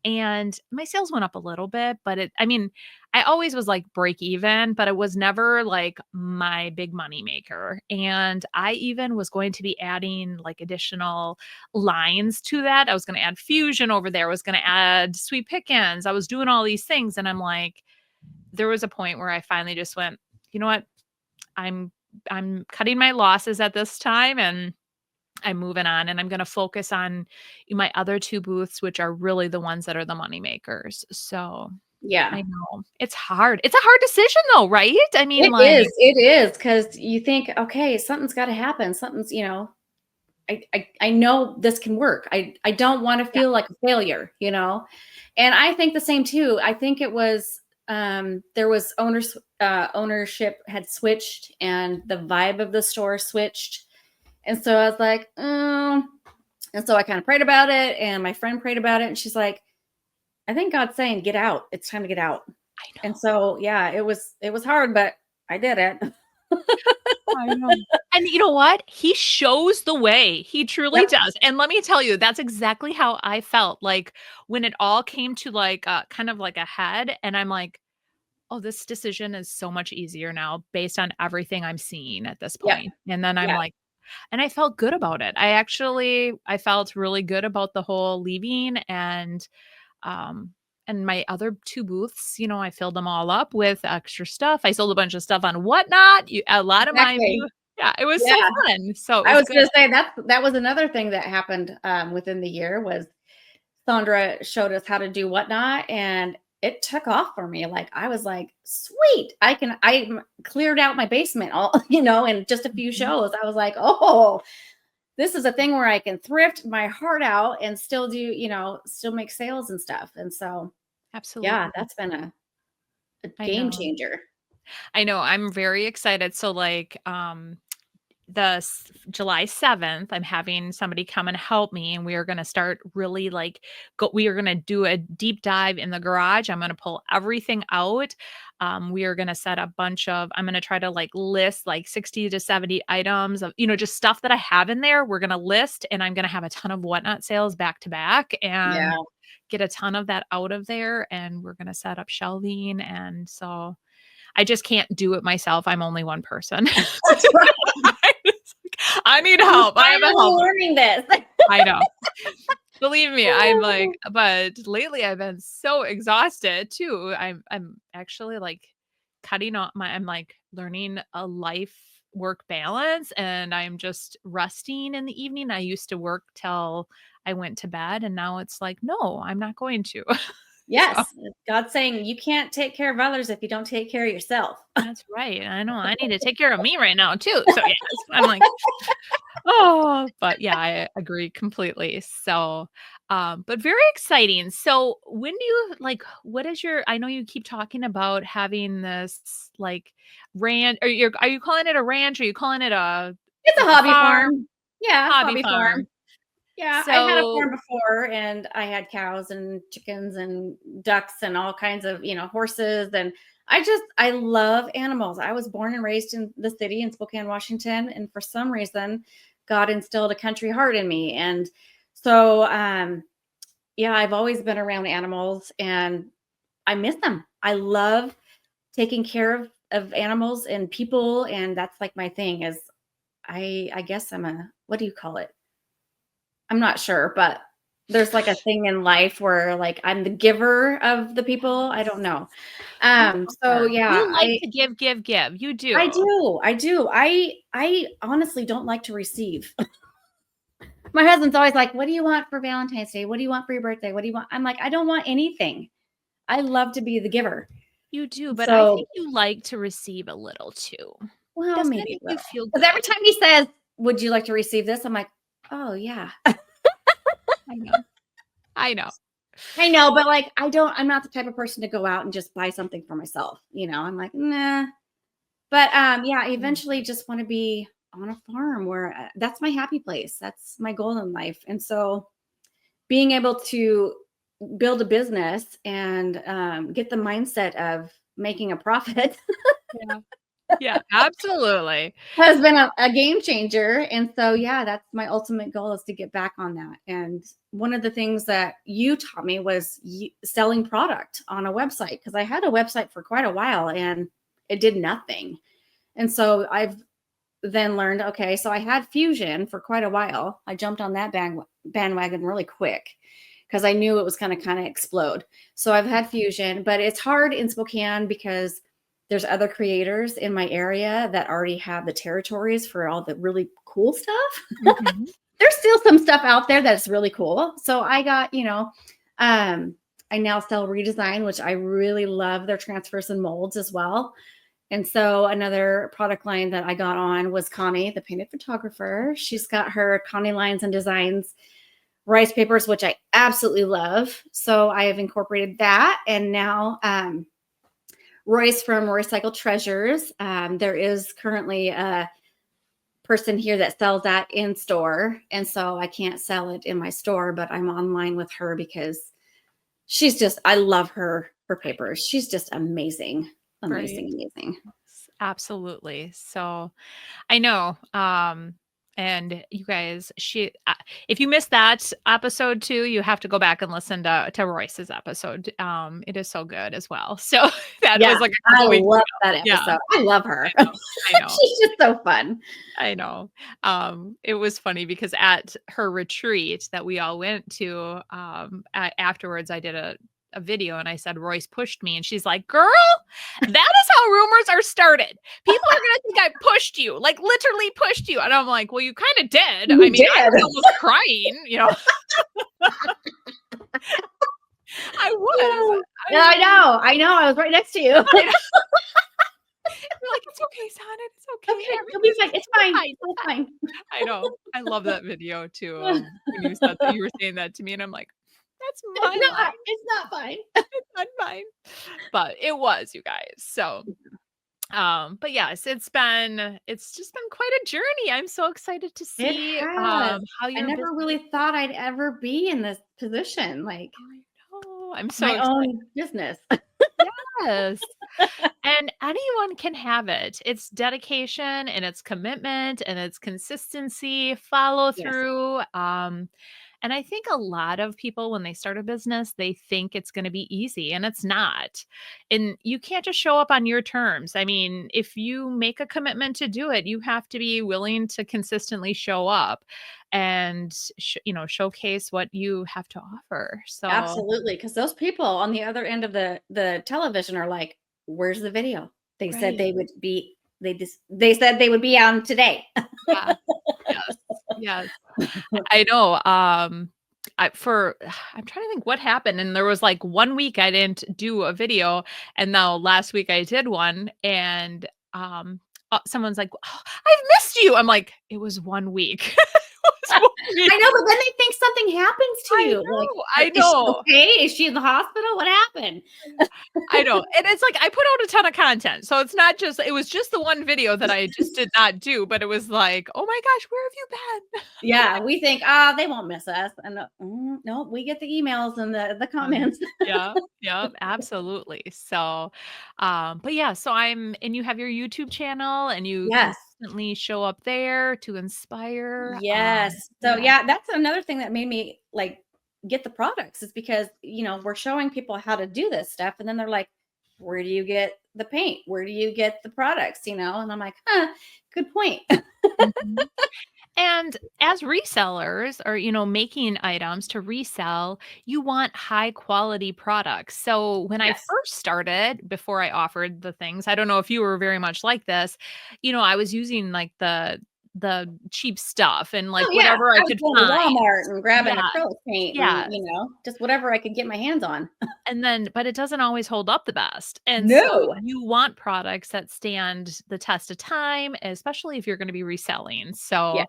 and my sales went up a little bit, but I mean, I always was like break even, but it was never like my big money maker. And I even was going to be adding like additional lines to that. I was going to add fusion over there. I was going to add sweet pickins. I was doing all these things. And I'm like, there was a point where I finally just went, you know what? I'm I'm cutting my losses at this time and I'm moving on and I'm going to focus on my other 2 booths, which are really the ones that are the money makers. So
Yeah.
I know. It's hard. It's a hard decision though, right? I mean, like,
It is because you think, okay, something's got to happen. Something's, I know this can work. I don't want to
yeah,
feel like a failure, And I think the same too. I think it was there was ownership had switched and the vibe of the store switched. And so I was like, and so I kind of prayed about it and my friend prayed about it and she's like, I think God's saying, get out. It's time to get out.
I
And
know.
so yeah, it was hard, but I did it.
I know. And you know what? He shows the way. He truly
Yep.
does. And let me tell you, that's exactly how I felt like when it all came to like kind of like a head and I'm like, "Oh, this decision is so much easier now based on everything I'm seeing at this
Yep.
point." And then I'm
Yeah.
like, and I felt good about it. I felt really good about the whole leaving um and my other 2 booths, I filled them all up with extra stuff. I sold a bunch of stuff on Whatnot. A lot of my
Exactly.
booth yeah, it was so
Yeah.
fun. So it
I
was
was
good.
gonna say that was another thing that happened within the year was Sandra showed us how to do Whatnot and it took off for me. Like I was like, sweet, I cleared out my basement all, in just a few
Mhm.
shows. I was like, oh, this is a thing where I can thrift my heart out and still do, still make sales and stuff. And so yeah,
Absolutely.
that's been a
I
game
know.
changer.
I know. I'm very excited. So like July 7th, I'm having somebody come and help me, and we are going to start really like we are going to do a deep dive in the garage. I'm going to pull everything out. We are going to set a bunch of, I'm going to try to like list like 60 to 70 items of, just stuff that I have in there. We're going to list, and I'm going to have a ton of Whatnot sales back to back and
Yeah.
get a ton of that out of there. And we're going to set up shelving. And so I just can't do it myself. I'm only one person.
That's right.
I need
I'm
help. I have a
finally
helper.
learning this.
I know. Believe me, I'm like, but lately I've been so exhausted too. I'm actually like I'm like learning a life work balance and I'm just resting in the evening. I used to work till I went to bed and now it's like, no, I'm not going to. So
Yes, God's saying you can't take care of others if you don't take care of yourself.
that's right. I know I need to take care of me right now too. So yes, I'm like, oh, but yeah, I agree completely. So, but very exciting. So, when do you like what is your I know you keep talking about having this like ranch or are you calling it a ranch? Or are you calling it a
It's a
like a
hobby
farm,
farm. Yeah,
hobby
hobby farm.
farm?
Yeah, I had a farm
So,
before and I had cows and chickens and ducks and all kinds of, horses and I love animals. I was born and raised in the city in Spokane, Washington, and for some reason God instilled a country heart in me. And so yeah, I've always been around animals and I miss them. I love taking care of animals and people and that's like my thing is I guess I'm a what do you call it? I'm not sure, but there's like a thing in life where like I'm the giver of the people. I don't
yes,
know.
you
So
are.
yeah,
You like to give, give, give. You
I
do.
do. I do. I honestly don't like to receive. My husband's always like, "What do you want for Valentine's Day? What do you want for your birthday? What do you want?" I'm like, "I don't want anything. I love to be the giver."
You do, but I
So,
think you like to receive a little too.
well,
Doesn't that
maybe
make
a
you
little.
feel
Because every
good?
time he says, "Would you like to receive this?" I'm like, "Oh yeah."
I know. I know.
I know, but like I'm not the type of person to go out and just buy something for myself. I'm like, nah. But yeah, I
Mm.
eventually just want to be on a farm where that's my happy place. That's my goal in life. And so being able to build a business and get the mindset of making a profit.
Yeah. Yeah, absolutely.
Has been a game changer. And so, yeah, that's my ultimate goal is to get back on that. And one of the things that you taught me was selling product on a website because I had a website for quite a while and it did nothing. And so I've then learned, okay, so I had Fusion for quite a while. I jumped on that bandwagon really quick because I knew it was going to kind of explode. So I've had Fusion, but it's hard in Spokane because there's other creators in my area that already have the territories for all the really cool stuff.
Mhm.
There's still some stuff out there that's really cool. So I got, I now sell Redesign, which I really love their transfers and molds as well. And so another product line that I got on was Connie, the painted photographer. She's got her Connie Lines and Designs rice papers, which I absolutely love. So I have incorporated that. And now Royce from Recycle Treasures. There is currently a person here that sells that in store. And so I can't sell it in my store, but I'm online with her because I love her papers. She's just amazing,
Right.
amazing, amazing.
Absolutely. So I know. And you guys, if you missed that episode too, you have to go back and listen to Royce's episode. It is so good as well. So that
Yeah,
was like a
I
couple weeks
love
ago.
that
Yeah,
episode. I love her.
I know. I know.
She's just so fun.
I know. It was funny because at her retreat that we all went to, afterwards, I did a video and I said, Royce pushed me. And she's like, girl, that is how rumors are started. People are going to think I pushed you, like literally pushed you. And I'm like, well, you kind of did. I
You
mean, I
did.
was almost crying. I was.
Yeah, I know. I know. I was right next to you.
You're like, it's okay, son. It's okay.
Okay, you'll be
Everything's
fine. It's
you're
fine.
fine.
It's fine.
I know. I love that video too. When you said that you were saying that to me, and I'm like, that's my line,
It's not fine.
not mine. But it was, you guys. So, but yes, it's just been quite a journey. I'm so excited to
It
see
has.
how
I
your
never
business.
really thought I'd ever be in this position, like
I know. I'm so
my
excited.
own business.
Yes. And anyone can have it. It's dedication and it's commitment and it's consistency, follow
Yes,
through. And I think a lot of people, when they start a business, they think it's going to be easy and it's not. And you can't just show up on your terms. I mean, if you make a commitment to do it, you have to be willing to consistently show up and, showcase what you have to offer. So,
absolutely. Because those people on the other end of the television are like, "Where's the video?" They said
right.
they would be. They said they would be on today.
Yeah. Yes. Yes. I know, I'm trying to think what happened, and there was, like, 1 week I didn't do a video, and now last week I did one, and, someone's like, "Oh, I've missed you." I'm like, "It was 1 week." It was 1 week.
I know, but then they think something happens to
I
you. Like,
know, I
is she
know.
okay? Is she in the hospital? What happened?
I know, and it's like I put out a ton of content, so it's not just it was just the one video that I just did not do, but it was like, "Oh my gosh, where have you been?"
Yeah, we think, they won't miss us. And no, we get the emails and the
Um,
comments.
yeah, yeah, absolutely. So, but yeah, so and you have your YouTube channel and you
Yes.
consistently show up there to inspire.
Yes. So
Yeah,
yeah, that's another thing that made me like get the products is because, we're showing people how to do this stuff. And then they're like, where do you get the paint? Where do you get the products? And I'm like, good point.
mhm. And as resellers or, making items to resell, you want high quality products. So when I
Yes.
first started, before I offered the things, I don't know if you were very much like this, I was using like the cheap stuff and like
Oh yeah.
whatever I
I was
could
going to
find.
Walmart and grabbing
Yeah.
acrylic paint and,
Yeah.
just whatever I could get my hands on.
And then but it doesn't always hold up the best. And so
No.
you want products that stand the test of time, especially if you're going to be reselling. So
Yeah.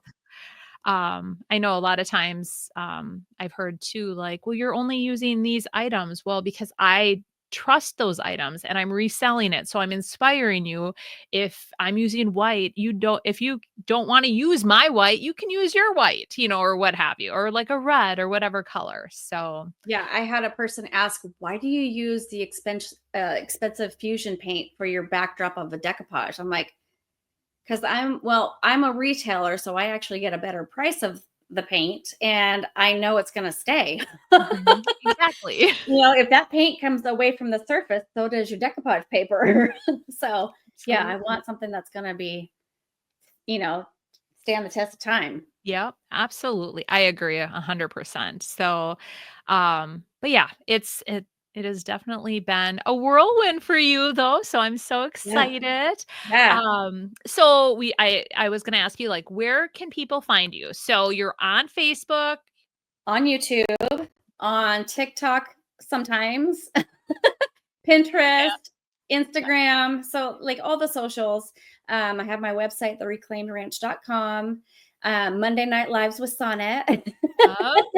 I know a lot of times, I've heard too, like, well, you're only using these items. Well, because I trust those items and I'm reselling it. So I'm inspiring you. If I'm using white, if you don't want to use my white, you can use your white, or what have you, or like a red or whatever color. So
Yeah, I had a person ask, "Why do you use the expensive fusion paint for your backdrop of a decoupage?" I'm like, "Because I'm a retailer, so I actually get a better price of the paint, and I know it's going to stay."
mhm, exactly.
If that paint comes away from the surface, so does your decoupage paper. So, yeah, I
Absolutely.
want something that's going to be, you know, stand the test of time.
Yep, absolutely. I agree 100%. So, but yeah, it has definitely been a whirlwind for you though, so I'm so
Yeah.
excited.
Yeah.
So I was gonna ask you like where can people find you? So you're on Facebook.
On YouTube, on TikTok sometimes, Pinterest,
Yeah.
Instagram, so like all the socials. I have my website, thereclaimedranch.com. Monday Night Lives with Sonnet.
Oh,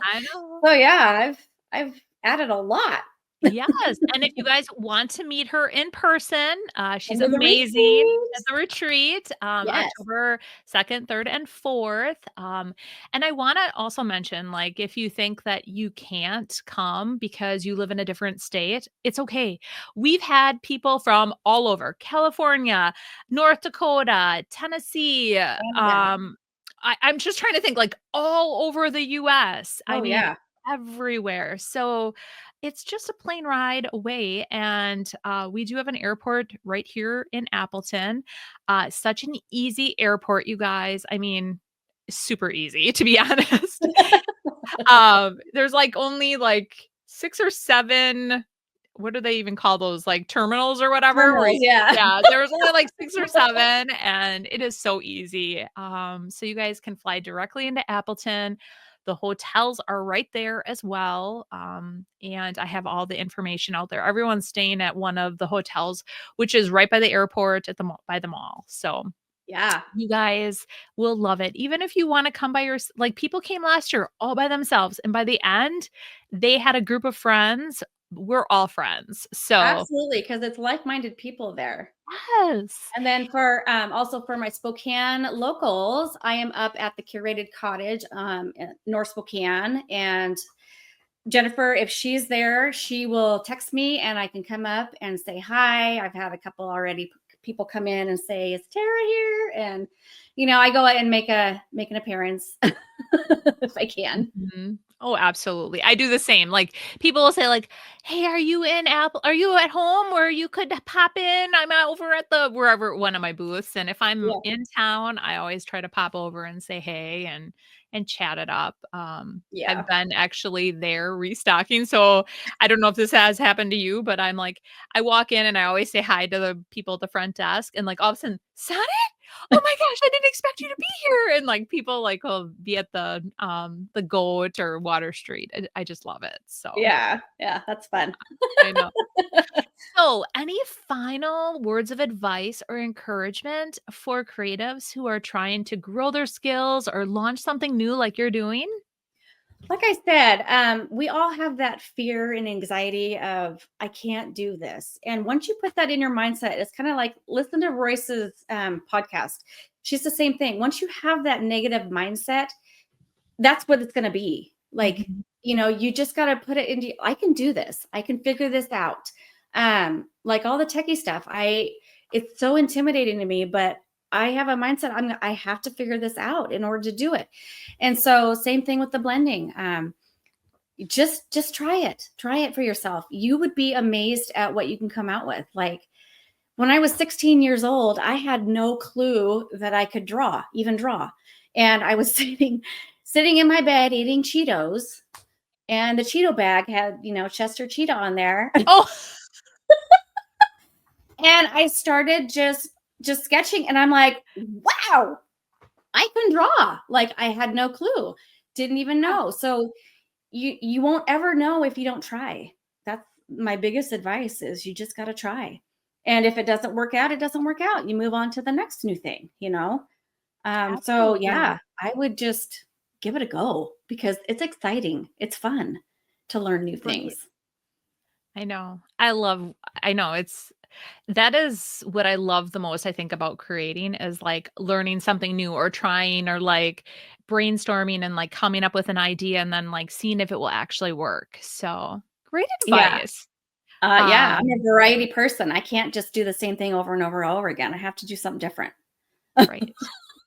I know.
So yeah, I've added a lot
Yes, and if you guys want to meet her in person, she's
under the
amazing
retreat.
at the retreat,
Yes.
October 2nd, 3rd, and 4th, and I wanna also mention, like, if you think that you can't come because you live in a different state, it's okay. We've had people from all over, California, North Dakota, Tennessee,
Canada.
I'm just trying to think, like, all over the US. I
Oh
mean,
yeah.
everywhere. So it's just a plane ride away, and, we do have an airport right here in Appleton. Such an easy airport, you guys. I mean, super easy, to be honest. There's, like, only, like, 6 or 7 what do they even call those, like, terminals or whatever?
Terminals, yeah.
Yeah, there's only, like, 6 or 7, and it is so easy. So you guys can fly directly into Appleton. The hotels are right there as well, and I have all the information out there. Everyone's staying at one of the hotels, which is right by the airport at the mall by the mall. So
Yeah.
you guys will love it. Even if you wanna come by like, people came last year all by themselves, and by the end, they had a group of friends. We're all friends. So
Absolutely, because it's like-minded people there.
yes.
And then for also for my Spokane locals, I am up at the Curated Cottage in North Spokane. And Jennifer, if she's there, she will text me and I can come up and say hi. I've had a couple already people come in and say, "Is Tara here?" And I go out and make an appearance if I can.
Mhm. Oh, absolutely. I do the same. Like, people will say, like, "Hey, are you at home where you could pop in? I'm out over at the" wherever one of my booths, and if I'm
Yeah.
in town, I always try to pop over and say hey and chat it up. I've
Yeah.
been actually there restocking, so I don't know if this has happened to you, but I'm like I walk in and I always say hi to the people at the front desk, and, like, all of a sudden, "Sonny? Oh my gosh, I didn't expect you to be here." And like people like will be at the Goat or Water Street. I just love it. So
Yeah. Yeah. That's fun.
I know. So any final words of advice or encouragement for creatives who are trying to grow their skills or launch something new like you're doing?
Like I said, we all have that fear and anxiety of I can't do this. And once you put that in your mindset, it's kind of like listen to Royce's podcast. She's the same thing. Once you have that negative mindset, that's what it's going to be. Like,
Mhm.
you just got to put it into I can do this. I can figure this out. Like all the techie stuff, it's so intimidating to me, but I have a mindset I have to figure this out in order to do it. And so same thing with the blending. Just try it. Try it for yourself. You would be amazed at what you can come out with. Like when I was 16 years old, I had no clue that I could even draw. And I was sitting in my bed eating Cheetos, and the Cheeto bag had, Chester Cheetah on there.
Oh,
And I started just sketching and I'm like, "Wow, I can draw." Like I had no clue. Didn't even
yeah,
know. So you won't ever know if you don't try. That's my biggest advice is you just got to try. And if it doesn't work out, it doesn't work out. You move on to the next new thing. So
absolutely.
yeah, I would just give it a go because it's exciting. It's fun to learn new
Right.
things.
I know. I know that is what I love the most, I think, about creating is, like, learning something new or trying or, like, brainstorming and, like, coming up with an idea and then, like, seeing if it will actually work. So, great
Yeah.
advice.
Yeah, I'm a
Um,
variety person. I can't just do the same thing over and over and over again. I have to do something different.
right.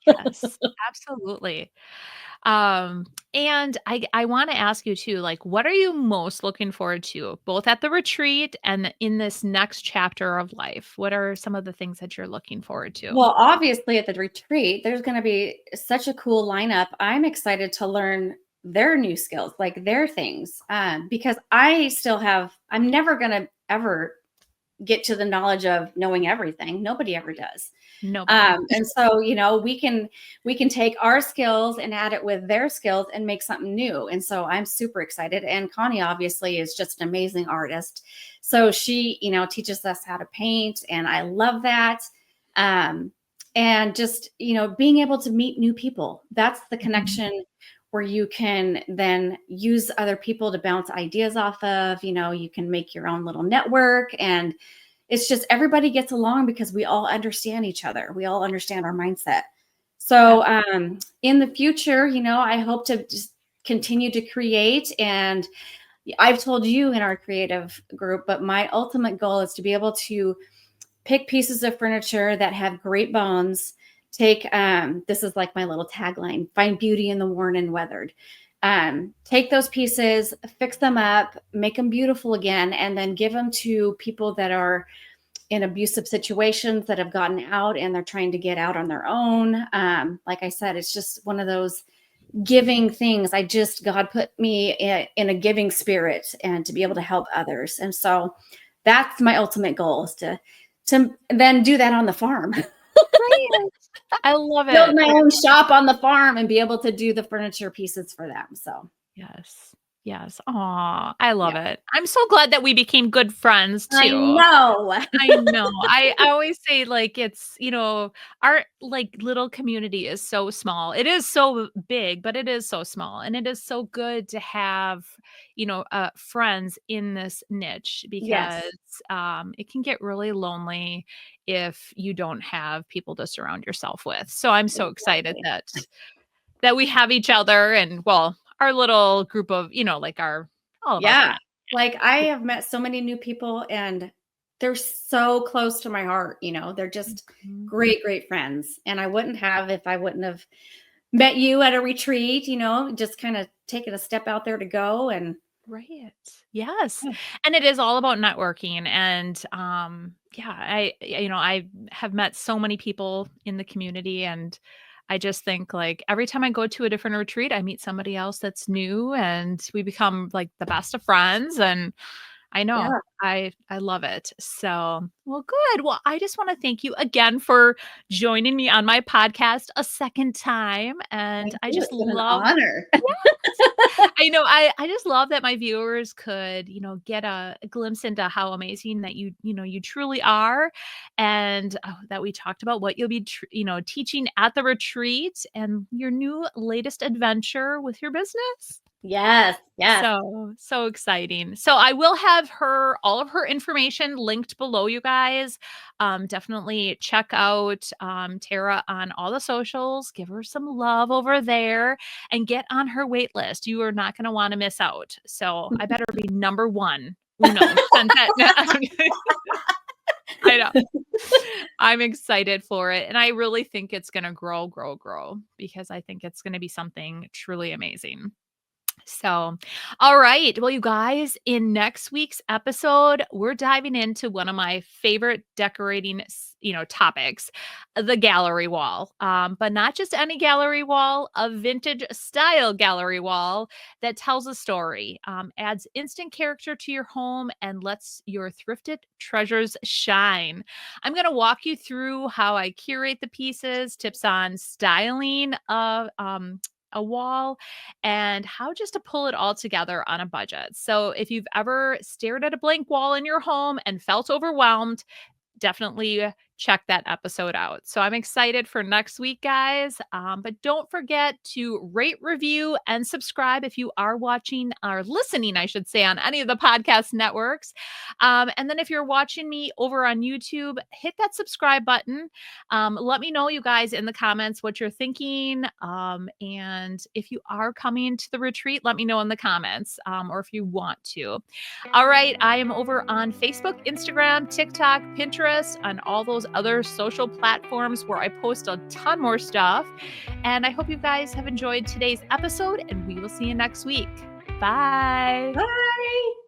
Yes, absolutely. Um, and I wanna ask you too, like, what are you most looking forward to, both at the retreat and in this next chapter of life? What are some of the things that you're looking forward to?
Well, obviously at the retreat, there's gonna be such a cool lineup. I'm excited to learn their new skills, like their things, because I'm never gonna ever get to the knowledge of knowing everything. Nobody ever does.
Nobody.
And so, we can take our skills and add it with their skills and make something new. And so I'm super excited. And Connie obviously is just an amazing artist. So she, teaches us how to paint, and I love that. Um, and just, being able to meet new people. That's the
Mhm.
connection where you can then use other people to bounce ideas off of. You can make your own little network, and it's just everybody gets along because we all understand each other. We all understand our mindset.
Ab
So in the future, I hope to just continue to create. And I've told you in our creative group, but my ultimate goal is to be able to pick pieces of furniture that have great bones. This is like my little tagline: find beauty in the worn and weathered. Take those pieces, fix them up, make them beautiful again, and then give them to people that are in abusive situations, that have gotten out and they're trying to get out on their own. Like I said, it's just one of those giving things. God put me in a giving spirit, and to be able to help others. And so that's my ultimate goal, is to then do that on the farm.
Right. I love
Build
it.
my own shop on the farm and be able to do the furniture pieces for them. So
Yes. Yes. Aw, I love
yeah.
it. I'm so glad that we became good friends
I
too.
know.
I know. I always say, like, it's, our, like, little community is so small. It is so big, but it is so small, and it is so good to have, friends in this niche because,
Yes,
it can get really lonely if you don't have people to surround yourself with. So I'm so excited
exactly.
that we have each other and, well, our little group of, like, our all of our
Yeah.
friends.
Like, I have met so many new people, and they're so close to my heart. They're just
Mhm.
great, great friends. And I wouldn't have if I wouldn't have met you at a retreat, just kind of taking a step out there to go. And
Right. Yes.
yeah,
And it is all about networking and yeah, I have met so many people in the community and I just think like every time I go to a different retreat, I meet somebody else that's new and we become like the best of friends and I know.
yeah,
I love it. So, well, good. Well, I just want to thank you again for joining me on my podcast a second time and
thank
I
you.
just
It's been an
love
honor.
I know I just love that my viewers could, get a glimpse into how amazing that you truly are, and, that we talked about what you'll be teaching at the retreat and your new latest adventure with your business.
Yes, yes.
So exciting. So I will have all of her information linked below, you guys. Definitely check out Tara on all the socials. Give her some love over there and get on her wait list. You are not going to want to miss out. So I better be number one. Uno. Send that. I know. I'm excited for it. And I really think it's going to grow, grow, grow because I think it's going to be something truly amazing. So, all right. Well, you guys, in next week's episode, we're diving into one of my favorite decorating, topics, the gallery wall. But not just any gallery wall, a vintage style gallery wall that tells a story, adds instant character to your home, and lets your thrifted treasures shine. I'm going to walk you through how I curate the pieces, tips on styling a wall and how just to pull it all together on a budget. So, if you've ever stared at a blank wall in your home and felt overwhelmed, definitely check that episode out. So I'm excited for next week, guys. But don't forget to rate, review, and subscribe if you are watching or listening, I should say, on any of the podcast networks. And then if you're watching me over on YouTube, hit that subscribe button. Let me know, you guys, in the comments what you're thinking. And if you are coming to the retreat, let me know in the comments, or if you want to. All right. I am over on Facebook, Instagram, TikTok, Pinterest, and all those other social platforms where I post a ton more stuff. And I hope you guys have enjoyed today's episode, and we will see you next week. Bye.
Bye.